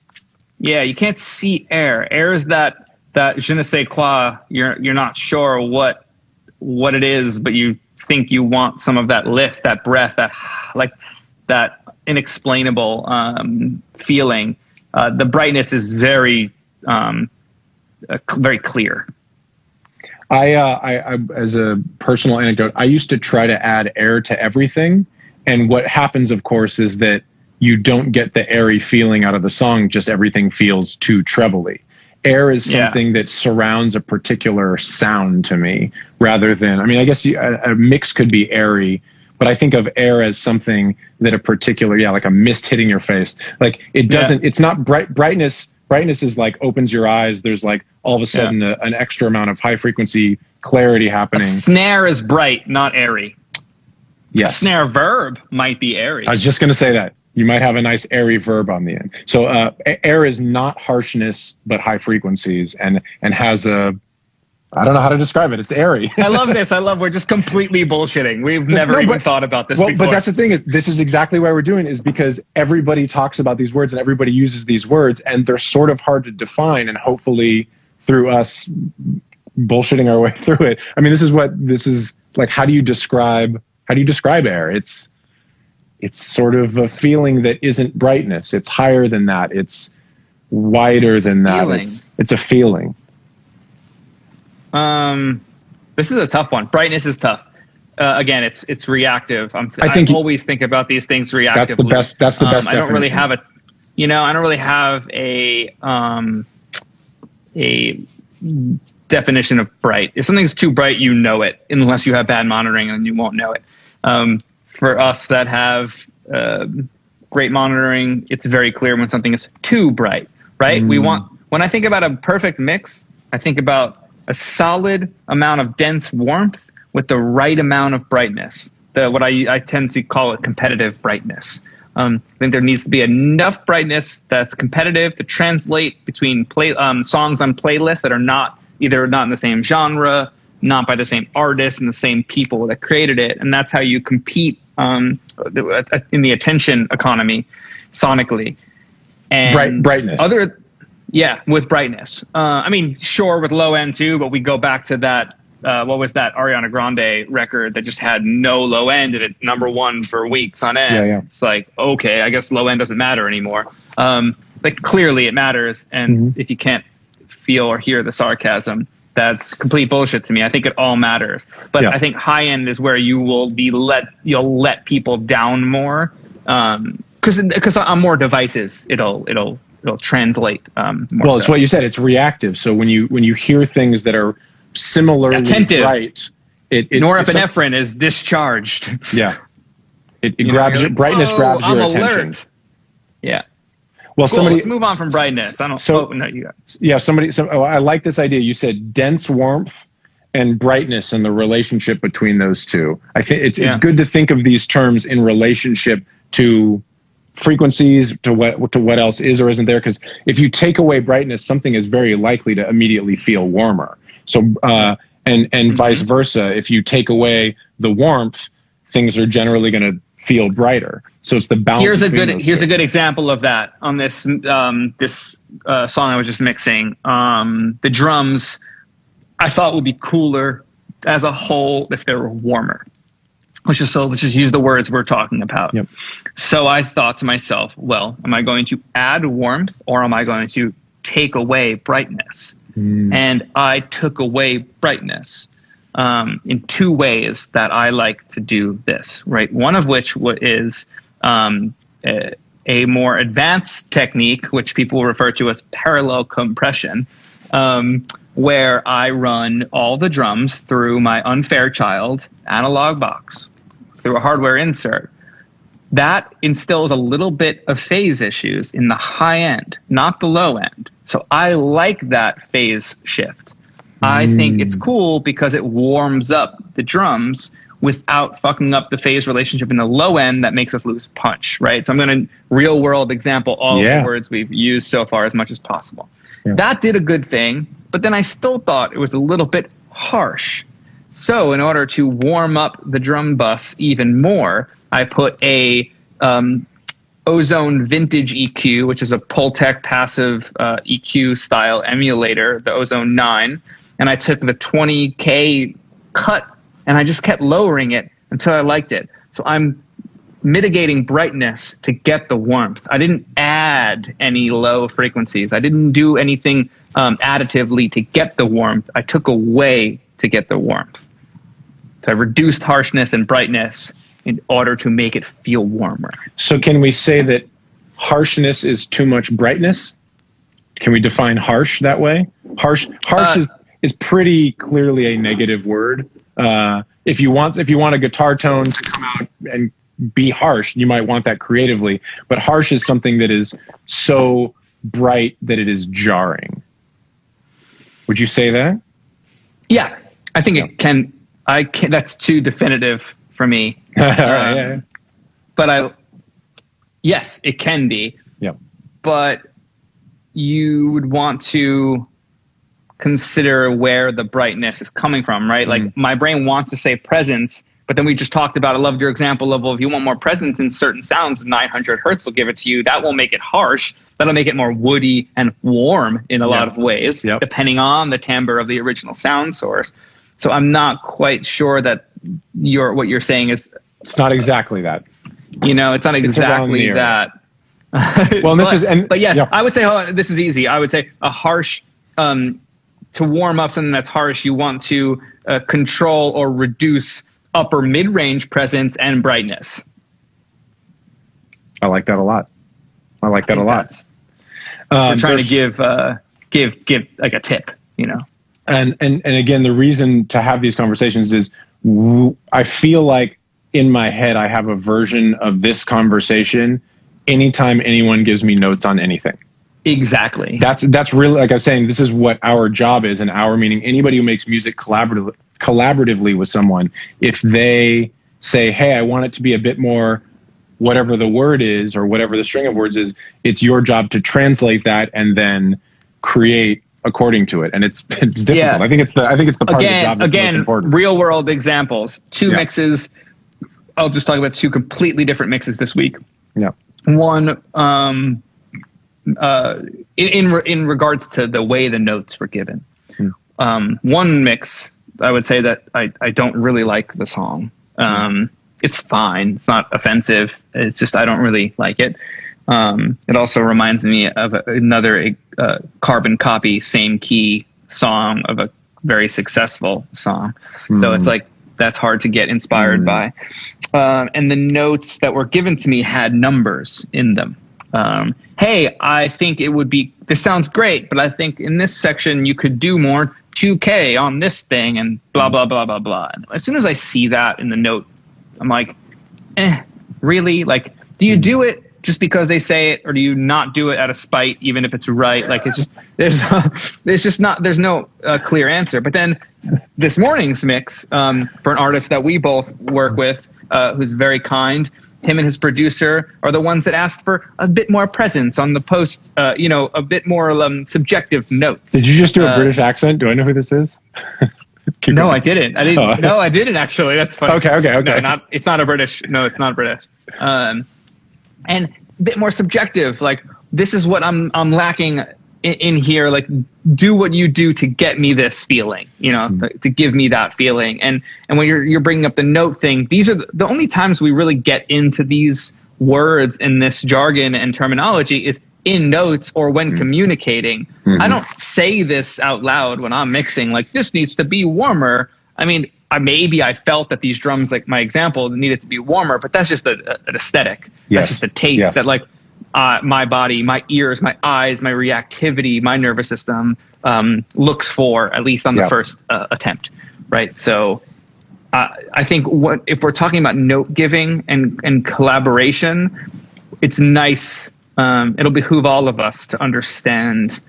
[SPEAKER 3] Yeah, you can't see air. Air is that je ne sais quoi. You're not sure what it is, but you think you want some of that lift, that breath, that inexplainable feeling. The brightness is very clear.
[SPEAKER 2] I as a personal anecdote, I used to try to add air to everything, and what happens, of course, is that you don't get the airy feeling out of the song. Just everything feels too trebly. Air is something that surrounds a particular sound to me, rather than, I mean, I guess a mix could be airy, but I think of air as something that a particular, like a mist hitting your face. Like it doesn't, it's not brightness. Brightness is like opens your eyes. There's like all of a sudden an extra amount of high frequency clarity happening.
[SPEAKER 3] A snare is bright, not airy.
[SPEAKER 2] Yes.
[SPEAKER 3] A snare verb might be airy.
[SPEAKER 2] I was just going to say that. You might have a nice airy verb on the end. So air is not harshness, but high frequencies, and has a, I don't know how to describe it. It's airy.
[SPEAKER 3] I love this. We're just completely bullshitting. We've never even thought about this before.
[SPEAKER 2] But that's the thing, is this is exactly why we're doing it, is because everybody talks about these words and everybody uses these words, and they're sort of hard to define, and hopefully through us bullshitting our way through it. I mean, this is like, how do you describe air? It's sort of a feeling that isn't brightness. It's higher than that. It's wider than that. It's a feeling.
[SPEAKER 3] This is a tough one. Brightness is tough. Again, it's reactive. I always think about these things reactively.
[SPEAKER 2] That's the best.
[SPEAKER 3] I don't really have a definition of bright. If something's too bright, you know it, unless you have bad monitoring, and you won't know it. For us that have great monitoring, it's very clear when something is too bright, right? When I think about a perfect mix, I think about a solid amount of dense warmth with the right amount of brightness. What I tend to call it competitive brightness. I think there needs to be enough brightness that's competitive to translate between songs on playlists that are either not in the same genre, not by the same artist and the same people that created it. And that's how you compete in the attention economy sonically. And
[SPEAKER 2] brightness.
[SPEAKER 3] With brightness. I mean, sure, with low end too, but we go back to that, what was that Ariana Grande record that just had no low end and it's #1 for weeks on end.
[SPEAKER 2] Yeah.
[SPEAKER 3] It's like, okay, I guess low end doesn't matter anymore. Like clearly it matters. And if you can't feel or hear the sarcasm, that's complete bullshit to me. I think it all matters, but I think high end is where you'll let people down more, because on more devices it'll translate more. Well,
[SPEAKER 2] it's what you said. It's reactive. So when you hear things that are similarly bright,
[SPEAKER 3] norepinephrine is discharged.
[SPEAKER 2] Yeah, it grabs your brightness, grabs your attention.
[SPEAKER 3] Alert. Yeah.
[SPEAKER 2] Well,
[SPEAKER 3] cool, let's move on from brightness. I
[SPEAKER 2] like this idea. You said dense warmth and brightness and the relationship between those two. I think it's good to think of these terms in relationship to frequencies, to what else is or isn't there. Because if you take away brightness, something is very likely to immediately feel warmer. So and vice versa. If you take away the warmth, things are generally going to feel brighter. So it's the balance.
[SPEAKER 3] Here's a good example of that on this song I was just mixing. The drums I thought would be cooler as a whole if they were warmer. Let's just use the words we're talking about.
[SPEAKER 2] Yep.
[SPEAKER 3] So I thought to myself, well, am I going to add warmth or am I going to take away brightness? And I took away brightness in two ways that I like to do this, right? One of which is a more advanced technique, which people refer to as parallel compression, where I run all the drums through my Unfairchild analog box through a hardware insert. That instills a little bit of phase issues in the high end, not the low end. So I like that phase shift. I think it's cool because it warms up the drums without fucking up the phase relationship in the low end that makes us lose punch, right? So I'm going to real world example all of the words we've used so far as much as possible. Yeah. That did a good thing, but then I still thought it was a little bit harsh. So in order to warm up the drum bus even more, I put a Ozone Vintage Eq, which is a Pultec passive EQ style emulator, the Ozone 9, and I took the 20K cut and I just kept lowering it until I liked it. So I'm mitigating brightness to get the warmth. I didn't add any low frequencies. I didn't do anything additively to get the warmth. I took away to get the warmth. So I reduced harshness and brightness in order to make it feel warmer.
[SPEAKER 2] So can we say that harshness is too much brightness? Can we define harsh that way? Harsh is pretty clearly a negative word. If you want a guitar tone to come out and be harsh, you might want that creatively. But harsh is something that is so bright that it is jarring. Would you say that?
[SPEAKER 3] Yeah, I think it can. That's too definitive for me. But yes, it can be.
[SPEAKER 2] Yeah.
[SPEAKER 3] But you would want to consider where the brightness is coming from, right? Like my brain wants to say presence, but then we just talked about, I loved your example of, well, if you want more presence in certain sounds, 900 hertz will give it to you. That won't make it harsh. That'll make it more woody and warm in a lot of ways, depending on the timbre of the original sound source. So I'm not quite sure that what you're saying is...
[SPEAKER 2] It's not exactly that.
[SPEAKER 3] You know, it's not exactly that.
[SPEAKER 2] Well, but
[SPEAKER 3] yes, I would say, hold on, this is easy. I would say a harsh, to warm up something that's harsh, you want to control or reduce upper mid-range presence and brightness.
[SPEAKER 2] I like that a lot. We're trying
[SPEAKER 3] to give like a tip, you know.
[SPEAKER 2] And again, the reason to have these conversations is I feel like in my head I have a version of this conversation anytime anyone gives me notes on anything.
[SPEAKER 3] Exactly.
[SPEAKER 2] That's really, like I was saying, this is what our job is, and our meaning anybody who makes music collaboratively with someone. If they say, hey, I want it to be a bit more whatever the word is or whatever the string of words is, it's your job to translate that and then create according to it. And it's difficult.
[SPEAKER 3] Yeah.
[SPEAKER 2] I think it's the part of the job that's most important.
[SPEAKER 3] Real world examples, two mixes. I'll just talk about two completely different mixes this week.
[SPEAKER 2] Yeah.
[SPEAKER 3] One, in regards to the way the notes were given. One mix, I would say that I don't really like the song. It's fine. It's not offensive. It's just I don't really like it. It also reminds me of another carbon copy, same key song of a very successful song. So it's like, that's hard to get inspired by. And the notes that were given to me had numbers in them. Hey, I think it would be, this sounds great, but I think in this section you could do more 2K on this thing and blah, blah, blah, blah, blah. And as soon as I see that in the note, I'm like, really? Like, do you do it just because they say it, or do you not do it out of spite, even if it's right? Like, it's just, there's no clear answer. But then this morning's mix, for an artist that we both work with, who's very kind, him and his producer are the ones that asked for a bit more presence on the post, a bit more subjective notes.
[SPEAKER 2] Did you just do a British accent? Do I know who this is? Keep
[SPEAKER 3] No,
[SPEAKER 2] going.
[SPEAKER 3] I didn't. I didn't.
[SPEAKER 2] Oh.
[SPEAKER 3] No, I didn't actually. That's funny.
[SPEAKER 2] Okay.
[SPEAKER 3] No, it's not a British. No, it's not British. And a bit more subjective. Like, this is what I'm lacking in here. Like, do what you do to get me this feeling, to give me that feeling. And when you're bringing up the note thing, these are the only times we really get into these words in this jargon and terminology is in notes or when communicating. I don't say this out loud when I'm mixing, like, this needs to be warmer. I mean, maybe I felt that these drums, like my example, needed to be warmer, but that's just an aesthetic.
[SPEAKER 2] Yes.
[SPEAKER 3] That's just a taste that, like, my body, my ears, my eyes, my reactivity, my nervous system looks for, at least on the first attempt, right? So I think if we're talking about note giving and collaboration, it's nice. It'll behoove all of us to understand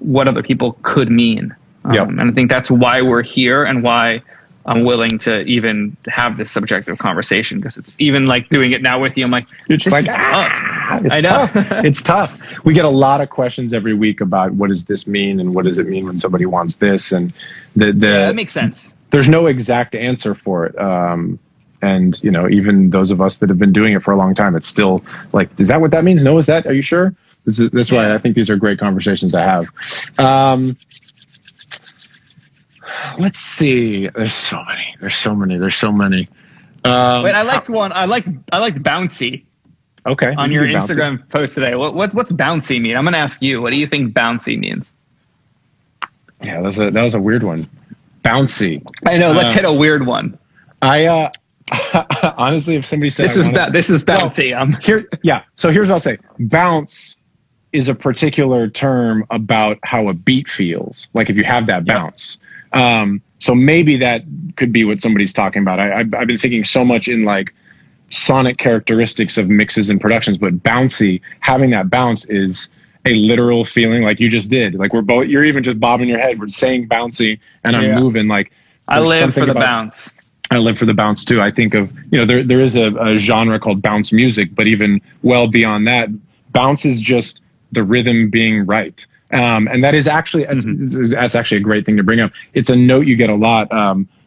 [SPEAKER 3] what other people could mean. And I think that's why we're here and why I'm willing to even have this subjective conversation, because it's even like doing it now with you. I'm like,
[SPEAKER 2] you're just like,
[SPEAKER 3] it's
[SPEAKER 2] I know. Tough. It's tough. We get a lot of questions every week about what does this mean and what does it mean when somebody wants this, and
[SPEAKER 3] that makes sense.
[SPEAKER 2] There's no exact answer for it. And even those of us that have been doing it for a long time, it's still like, is that what that means? No, is that? Are you sure? This is why I think these are great conversations to have. Let's see. There's so many.
[SPEAKER 3] Wait, I liked one. I liked bouncy.
[SPEAKER 2] Okay.
[SPEAKER 3] On your Instagram post today. What's bouncy mean? I'm going to ask you. What do you think bouncy means?
[SPEAKER 2] Yeah, that was a weird one. Bouncy.
[SPEAKER 3] I know. Let's hit a weird one.
[SPEAKER 2] Honestly, if somebody said
[SPEAKER 3] this is bouncy,
[SPEAKER 2] here. Yeah. So here's what I'll say. Bounce is a particular term about how a beat feels. Like if you have that bounce. So maybe that could be what somebody's talking about. I've been thinking so much in like sonic characteristics of mixes and productions, but bouncy, having that bounce is a literal feeling, like you just did. Like you're even just bobbing your head. We're saying bouncy, and I'm moving. Like
[SPEAKER 3] I live for the bounce.
[SPEAKER 2] I live for the bounce too. I think of, there is a genre called bounce music, but even well beyond that, bounce is just the rhythm being right. And that is actually, that's actually a great thing to bring up. It's a note you get a lot.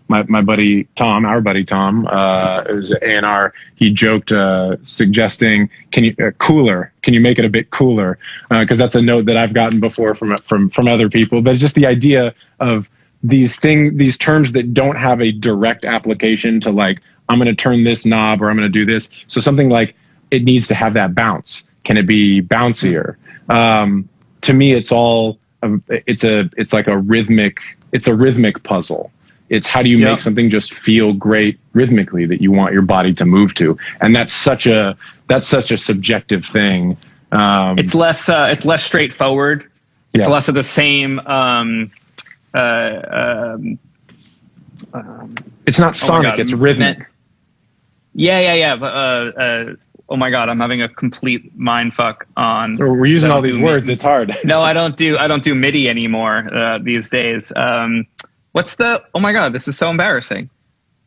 [SPEAKER 2] My buddy Tom, it was A&R. He joked, suggesting, can you make it a bit cooler? Cause that's a note that I've gotten before from other people, but it's just the idea of these terms that don't have a direct application to like, I'm going to turn this knob or I'm going to do this. So something like it needs to have that bounce. Can it be bouncier? To me, it's like a rhythmic puzzle. It's how do you make something just feel great rhythmically that you want your body to move to, and that's such a subjective thing.
[SPEAKER 3] It's less straightforward. It's less of the same.
[SPEAKER 2] It's not sonic. It's rhythmic.
[SPEAKER 3] Yeah. Oh my God, I'm having a complete mind fuck on.
[SPEAKER 2] So we're using all these words. It's hard.
[SPEAKER 3] No, I don't do MIDI anymore these days. What's the? Oh my God, this is so embarrassing.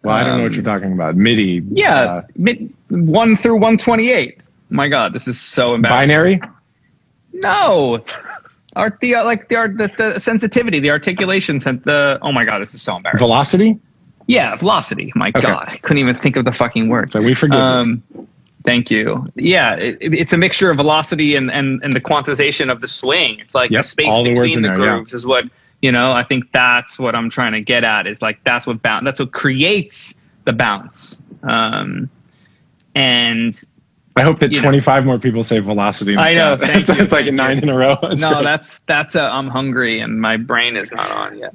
[SPEAKER 2] Well, I don't know what you're talking about. MIDI.
[SPEAKER 3] Yeah, 1 through 128. Oh my God, this is so embarrassing.
[SPEAKER 2] Binary.
[SPEAKER 3] No. The sensitivity, the articulation, oh my God, this is so embarrassing.
[SPEAKER 2] Velocity?
[SPEAKER 3] Yeah, velocity. My God, I couldn't even think of the fucking word.
[SPEAKER 2] So we forgive you.
[SPEAKER 3] Thank you. Yeah, it's a mixture of velocity and the quantization of the swing. It's like the space between the grooves is what, I think that's what I'm trying to get at, is like that's what creates the bounce. And
[SPEAKER 2] I hope that 25 more people say velocity.
[SPEAKER 3] I know.
[SPEAKER 2] It's like 9 in a row.
[SPEAKER 3] That's I'm hungry and my brain is not on yet.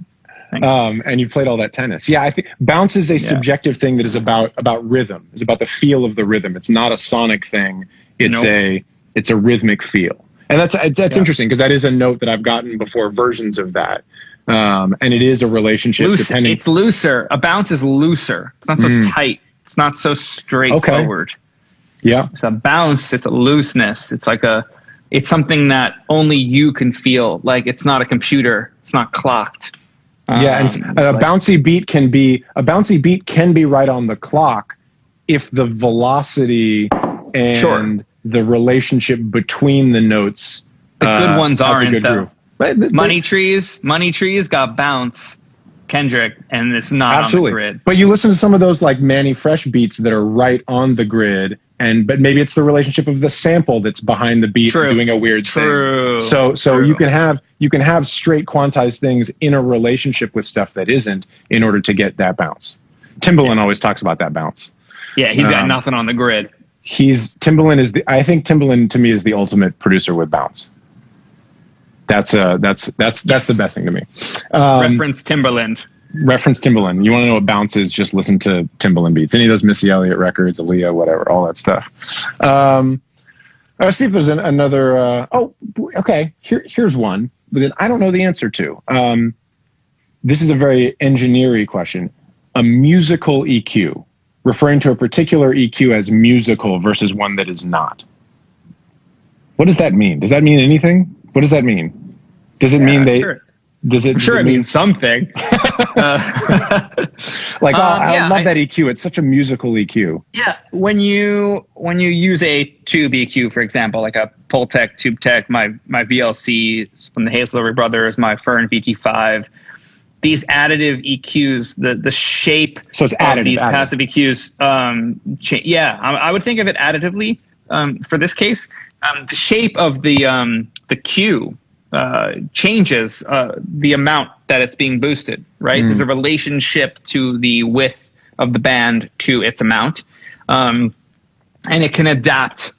[SPEAKER 2] And you've played all that tennis. Yeah, I think bounce is a subjective thing that is about rhythm. It's about the feel of the rhythm. It's not a sonic thing. It's a rhythmic feel. And that's interesting, because that is a note that I've gotten before, versions of that. And it is a relationship.
[SPEAKER 3] It's looser. A bounce is looser. It's not so tight. It's not so straightforward.
[SPEAKER 2] Okay. Yeah.
[SPEAKER 3] It's a bounce. It's a looseness. It's something that only you can feel. Like, it's not a computer. It's not clocked.
[SPEAKER 2] Yeah, and a bouncy beat can be right on the clock if the velocity and the relationship between the notes.
[SPEAKER 3] The good ones aren't, though.
[SPEAKER 2] Money
[SPEAKER 3] Trees got bounce. Kendrick, and it's not
[SPEAKER 2] Absolutely.
[SPEAKER 3] on the grid.
[SPEAKER 2] But you listen to some of those like Manny Fresh beats that are right on the grid, but maybe it's the relationship of the sample that's behind the beat doing a weird thing. So you can have straight quantized things in a relationship with stuff that isn't, in order to get that bounce. Timbaland always talks about that bounce.
[SPEAKER 3] Yeah, he's got nothing on the grid.
[SPEAKER 2] I think Timbaland to me is the ultimate producer with bounce. That's the best thing to me.
[SPEAKER 3] Reference Timbaland.
[SPEAKER 2] Reference Timbaland. You want to know what bounce is? Just listen to Timbaland beats. Any of those Missy Elliott records, Aaliyah, whatever, all that stuff. Let's see if there's another. Okay. Here's one that I don't know the answer to. This is a very engineering question. A musical EQ, referring to a particular EQ as musical versus one that is not. What does that mean? Does that mean anything? What does that mean? Does it mean they?
[SPEAKER 3] Sure.
[SPEAKER 2] Does it?
[SPEAKER 3] I'm sure it means something.
[SPEAKER 2] I love that EQ. It's such a musical EQ.
[SPEAKER 3] Yeah, when you use a tube EQ, for example, like a Pultec, TubeTech, my VLC from the Hazelbury Brothers, my Fern VT5, these additive EQs, the shape
[SPEAKER 2] so it's additive,
[SPEAKER 3] of these passive EQs, I would think of it additively for this case. The shape of the Q changes the amount that it's being boosted, right? There's a relationship to the width of the band to its amount. And it can adapt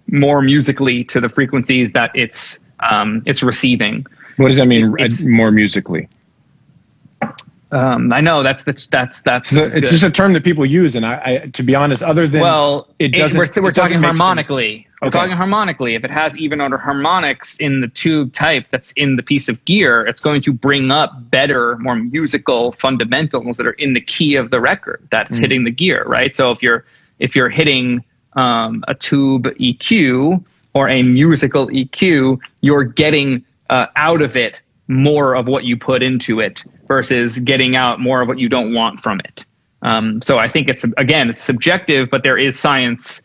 [SPEAKER 3] more musically to the frequencies that it's receiving.
[SPEAKER 2] What does that mean, more musically?
[SPEAKER 3] I know that's it's
[SPEAKER 2] just a term that people use, and I to be honest, other than
[SPEAKER 3] we're talking harmonically. We're talking harmonically. If it has even order harmonics in the tube type that's in the piece of gear, it's going to bring up better, more musical fundamentals that are in the key of the record that's hitting the gear, right? So if you're hitting a tube EQ or a musical EQ, you're getting out of it more of what you put into it versus getting out more of what you don't want from it. So I think it's subjective, but there is science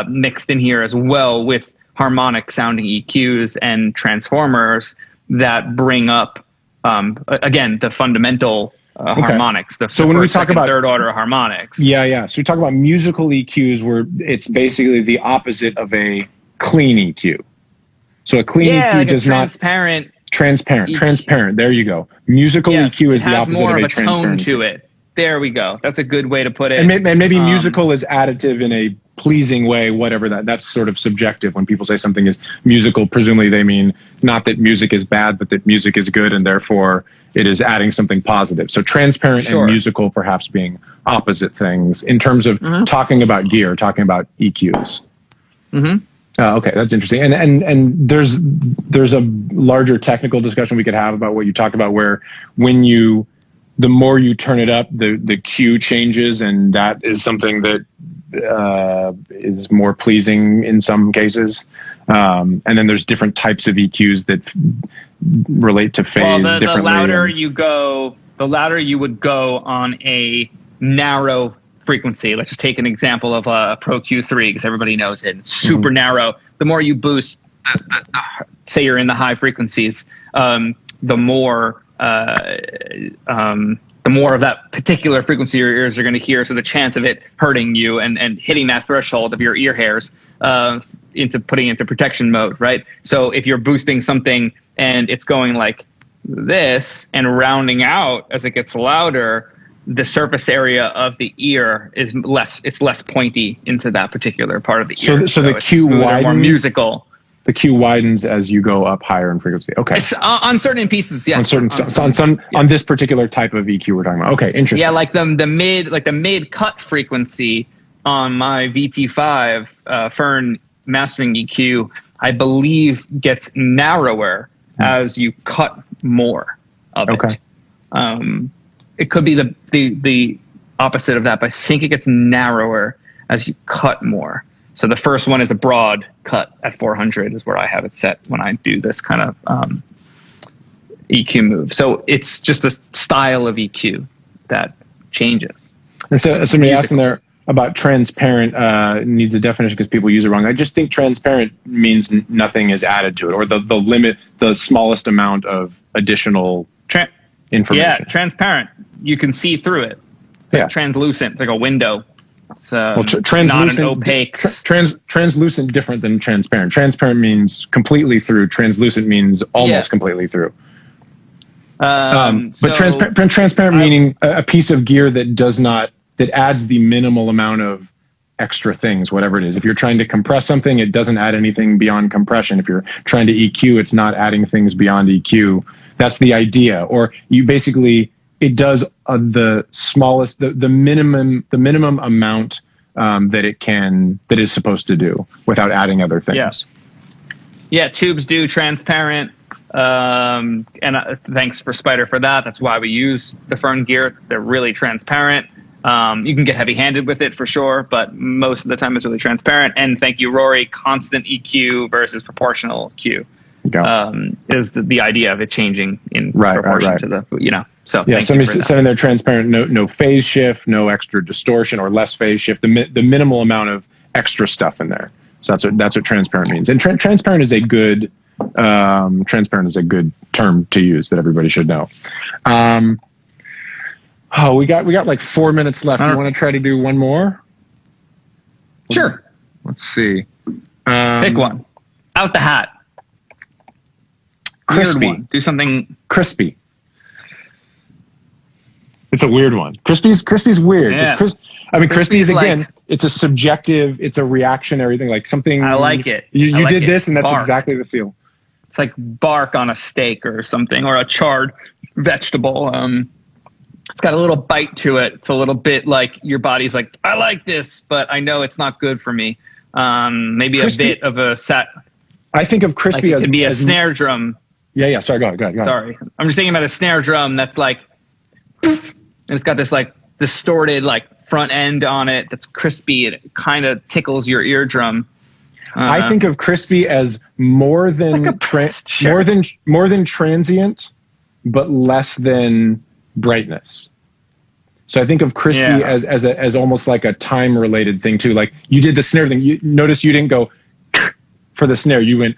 [SPEAKER 3] mixed in here as well with harmonic sounding EQs and transformers that bring up, again, the fundamental harmonics. So when we talk about third order harmonics.
[SPEAKER 2] Yeah. So we talk about musical EQs where it's basically the opposite of a clean EQ. So a clean EQ
[SPEAKER 3] like
[SPEAKER 2] does not... Transparent. There you go. Musical EQ is the opposite of a transparent.
[SPEAKER 3] Tone to it. There we go. That's a good way to put it.
[SPEAKER 2] And maybe musical is additive in a pleasing way, whatever that's sort of subjective. When people say something is musical, presumably they mean not that music is bad, but that music is good and therefore it is adding something positive. So transparent and musical perhaps being opposite things in terms of talking about gear, talking about EQs. Okay, that's interesting. And there's a larger technical discussion we could have about what you talked about, where the more you turn it up, the Q changes, and that is something that is more pleasing in some cases. And then there's different types of EQs that relate to phase differently.
[SPEAKER 3] The louder you would go on a narrow frequency. Let's just take an example of a Pro Q3 because everybody knows it. It's super narrow. The more you boost, say you're in the high frequencies, the more of that particular frequency your ears are going to hear. So the chance of it hurting you and hitting that threshold of your ear hairs into putting into protection mode, right? So if you're boosting something and it's going like this and rounding out as it gets louder, the surface area of the ear is less pointy into that particular part of the ear. So the Q widens, more musical.
[SPEAKER 2] The Q widens as you go up higher in frequency. Okay.
[SPEAKER 3] It's on certain pieces, yes.
[SPEAKER 2] On this particular type of EQ we're talking about. Okay, interesting.
[SPEAKER 3] Yeah, like the mid cut frequency on my VT5 Fern mastering EQ, I believe gets narrower as you cut more of it. It could be the opposite of that, but I think it gets narrower as you cut more. So the first one is a broad cut at 400 is where I have it set when I do this kind of EQ move. So it's just a style of EQ that changes.
[SPEAKER 2] And so somebody asked in there about transparent needs a definition because people use it wrong. I just think transparent means nothing is added to it, or the limit, the smallest amount of additional. information.
[SPEAKER 3] Yeah, transparent. You can see through it. It's like translucent. It's like a window. It's
[SPEAKER 2] translucent,
[SPEAKER 3] not an opaque.
[SPEAKER 2] Translucent different than transparent. Transparent means completely through. Translucent means almost completely through. But transparent meaning a piece of gear that adds the minimal amount of extra things, whatever it is. If you're trying to compress something, it doesn't add anything beyond compression. If you're trying to EQ, it's not adding things beyond EQ. That's the idea. Or you basically, it does the smallest, the minimum amount that is supposed to do without adding other things.
[SPEAKER 3] Yeah, tubes do transparent. And thanks for Spider for that. That's why we use the Fern gear. They're really transparent. You can get heavy-handed with it for sure, but most of the time it's really transparent. And thank you, Rory. Constant EQ versus proportional EQ is the idea of it changing in proportion to the, So
[SPEAKER 2] yeah, somebody's saying they're transparent, no phase shift, no extra distortion or less phase shift, the minimal amount of extra stuff in there. So that's what transparent means. And transparent is a good term to use that everybody should know. We got like 4 minutes left. You want to try to do one more?
[SPEAKER 3] Sure.
[SPEAKER 2] Let's see.
[SPEAKER 3] Pick one. Out the hat.
[SPEAKER 2] Crispy.
[SPEAKER 3] One. Do something
[SPEAKER 2] crispy. It's a weird one. Crispy's weird.
[SPEAKER 3] Yeah.
[SPEAKER 2] Crispy is, again, it's a subjective, it's a reactionary thing, like something.
[SPEAKER 3] I like it.
[SPEAKER 2] You did this, and that's exactly the feel.
[SPEAKER 3] It's like bark on a steak or something, or a charred vegetable. It's got a little bite to it. It's a little bit like your body's like, I like this, but I know it's not good for me. Maybe crispy, a bit of a set.
[SPEAKER 2] I think of crispy
[SPEAKER 3] like it could be a snare drum.
[SPEAKER 2] Yeah. Sorry, go ahead.
[SPEAKER 3] Sorry. I'm just thinking about a snare drum that's like, and it's got this like distorted like front end on it that's crispy. And it kind of tickles your eardrum.
[SPEAKER 2] I think of crispy as more than more than transient, but less than brightness. So I think of crispy as almost like a time related thing too. Like you did the snare thing. You notice you didn't go for the snare. You went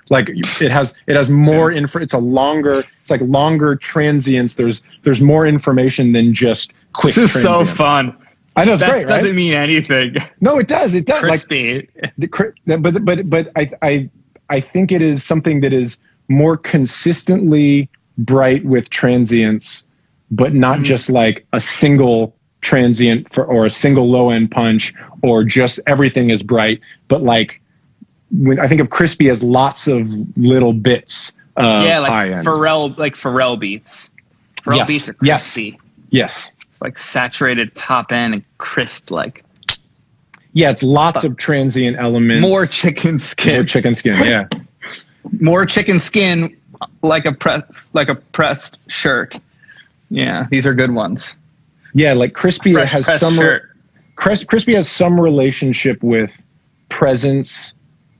[SPEAKER 2] like it has more info. It's like longer transients. There's more information than just quick.
[SPEAKER 3] This is
[SPEAKER 2] transients.
[SPEAKER 3] so fun.
[SPEAKER 2] I know it's
[SPEAKER 3] that
[SPEAKER 2] great, right?
[SPEAKER 3] Doesn't mean anything.
[SPEAKER 2] No, it does. It does.
[SPEAKER 3] Crispy.
[SPEAKER 2] But I think it is something that is more consistently bright with transients, but not just like a single transient or a single low end punch, or just everything is bright. But like when I think of crispy as lots of little bits.
[SPEAKER 3] Like Pharrell beats. Pharrell beats are crispy.
[SPEAKER 2] Yes.
[SPEAKER 3] It's like saturated top end and crisp, like.
[SPEAKER 2] Yeah, it's lots of transient elements.
[SPEAKER 3] More chicken skin.
[SPEAKER 2] Yeah.
[SPEAKER 3] More chicken skin, like a pressed shirt. Yeah, these are good ones.
[SPEAKER 2] Yeah, like crispy has some crispy has some relationship with presence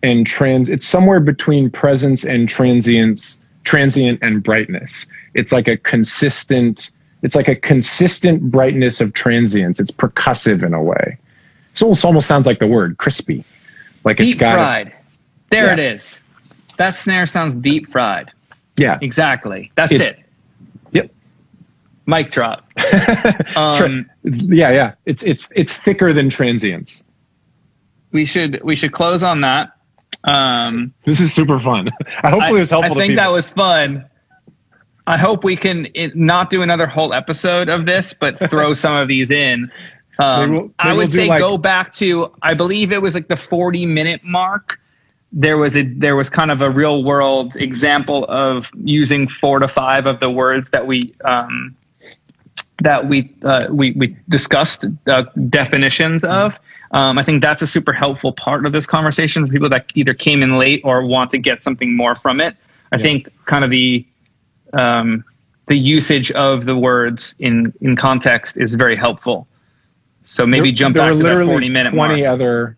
[SPEAKER 2] and It's somewhere between presence and transient and brightness. It's like a consistent brightness of transients. It's percussive in a way. It almost sounds like the word crispy. Like
[SPEAKER 3] deep fried. There it is. That snare sounds deep fried.
[SPEAKER 2] Yeah.
[SPEAKER 3] Exactly. That's it.
[SPEAKER 2] Yep.
[SPEAKER 3] Mic drop.
[SPEAKER 2] It's thicker than transients.
[SPEAKER 3] We should close on that.
[SPEAKER 2] This is super fun. Hopefully it was helpful to people.
[SPEAKER 3] I think that was fun. I hope we can not do another whole episode of this, but throw some of these in. I would say go back to, I believe it was like the 40-minute mark. There was kind of a real world example of using 4 to 5 of the words that we discussed definitions of. I think that's a super helpful part of this conversation for people that either came in late or want to get something more from it. I think kind of the usage of the words in context is very helpful. So maybe jump back to that 40-minute mark.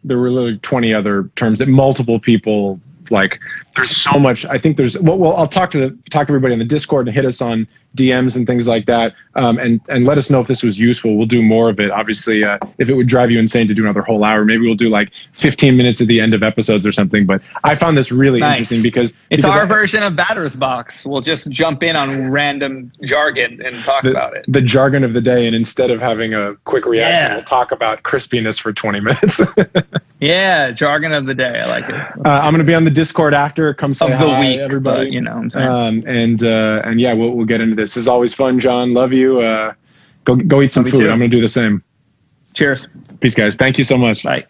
[SPEAKER 2] There were literally 20 other terms that multiple people Like, there's so much. I think there's. Well, I'll talk to everybody on the Discord and hit us on DMs and things like that, and let us know if this was useful. We'll do more of it. Obviously, if it would drive you insane to do another whole hour, maybe we'll do like 15 minutes at the end of episodes or something. But I found this really interesting because
[SPEAKER 3] it's our version of Batter's Box. We'll just jump in on random jargon and talk about it.
[SPEAKER 2] The jargon of the day, and instead of having a quick reaction, we'll talk about crispiness for 20 minutes.
[SPEAKER 3] Yeah, jargon of the day. I like it.
[SPEAKER 2] I'm going to be on the Discord after. Come say
[SPEAKER 3] of the
[SPEAKER 2] hi,
[SPEAKER 3] week,
[SPEAKER 2] everybody.
[SPEAKER 3] But, you know what I'm saying?
[SPEAKER 2] And yeah, we'll get into this. This is always fun, John. Love you. Go eat some food. I'm going to do the same.
[SPEAKER 3] Cheers.
[SPEAKER 2] Peace, guys. Thank you so much.
[SPEAKER 3] Bye.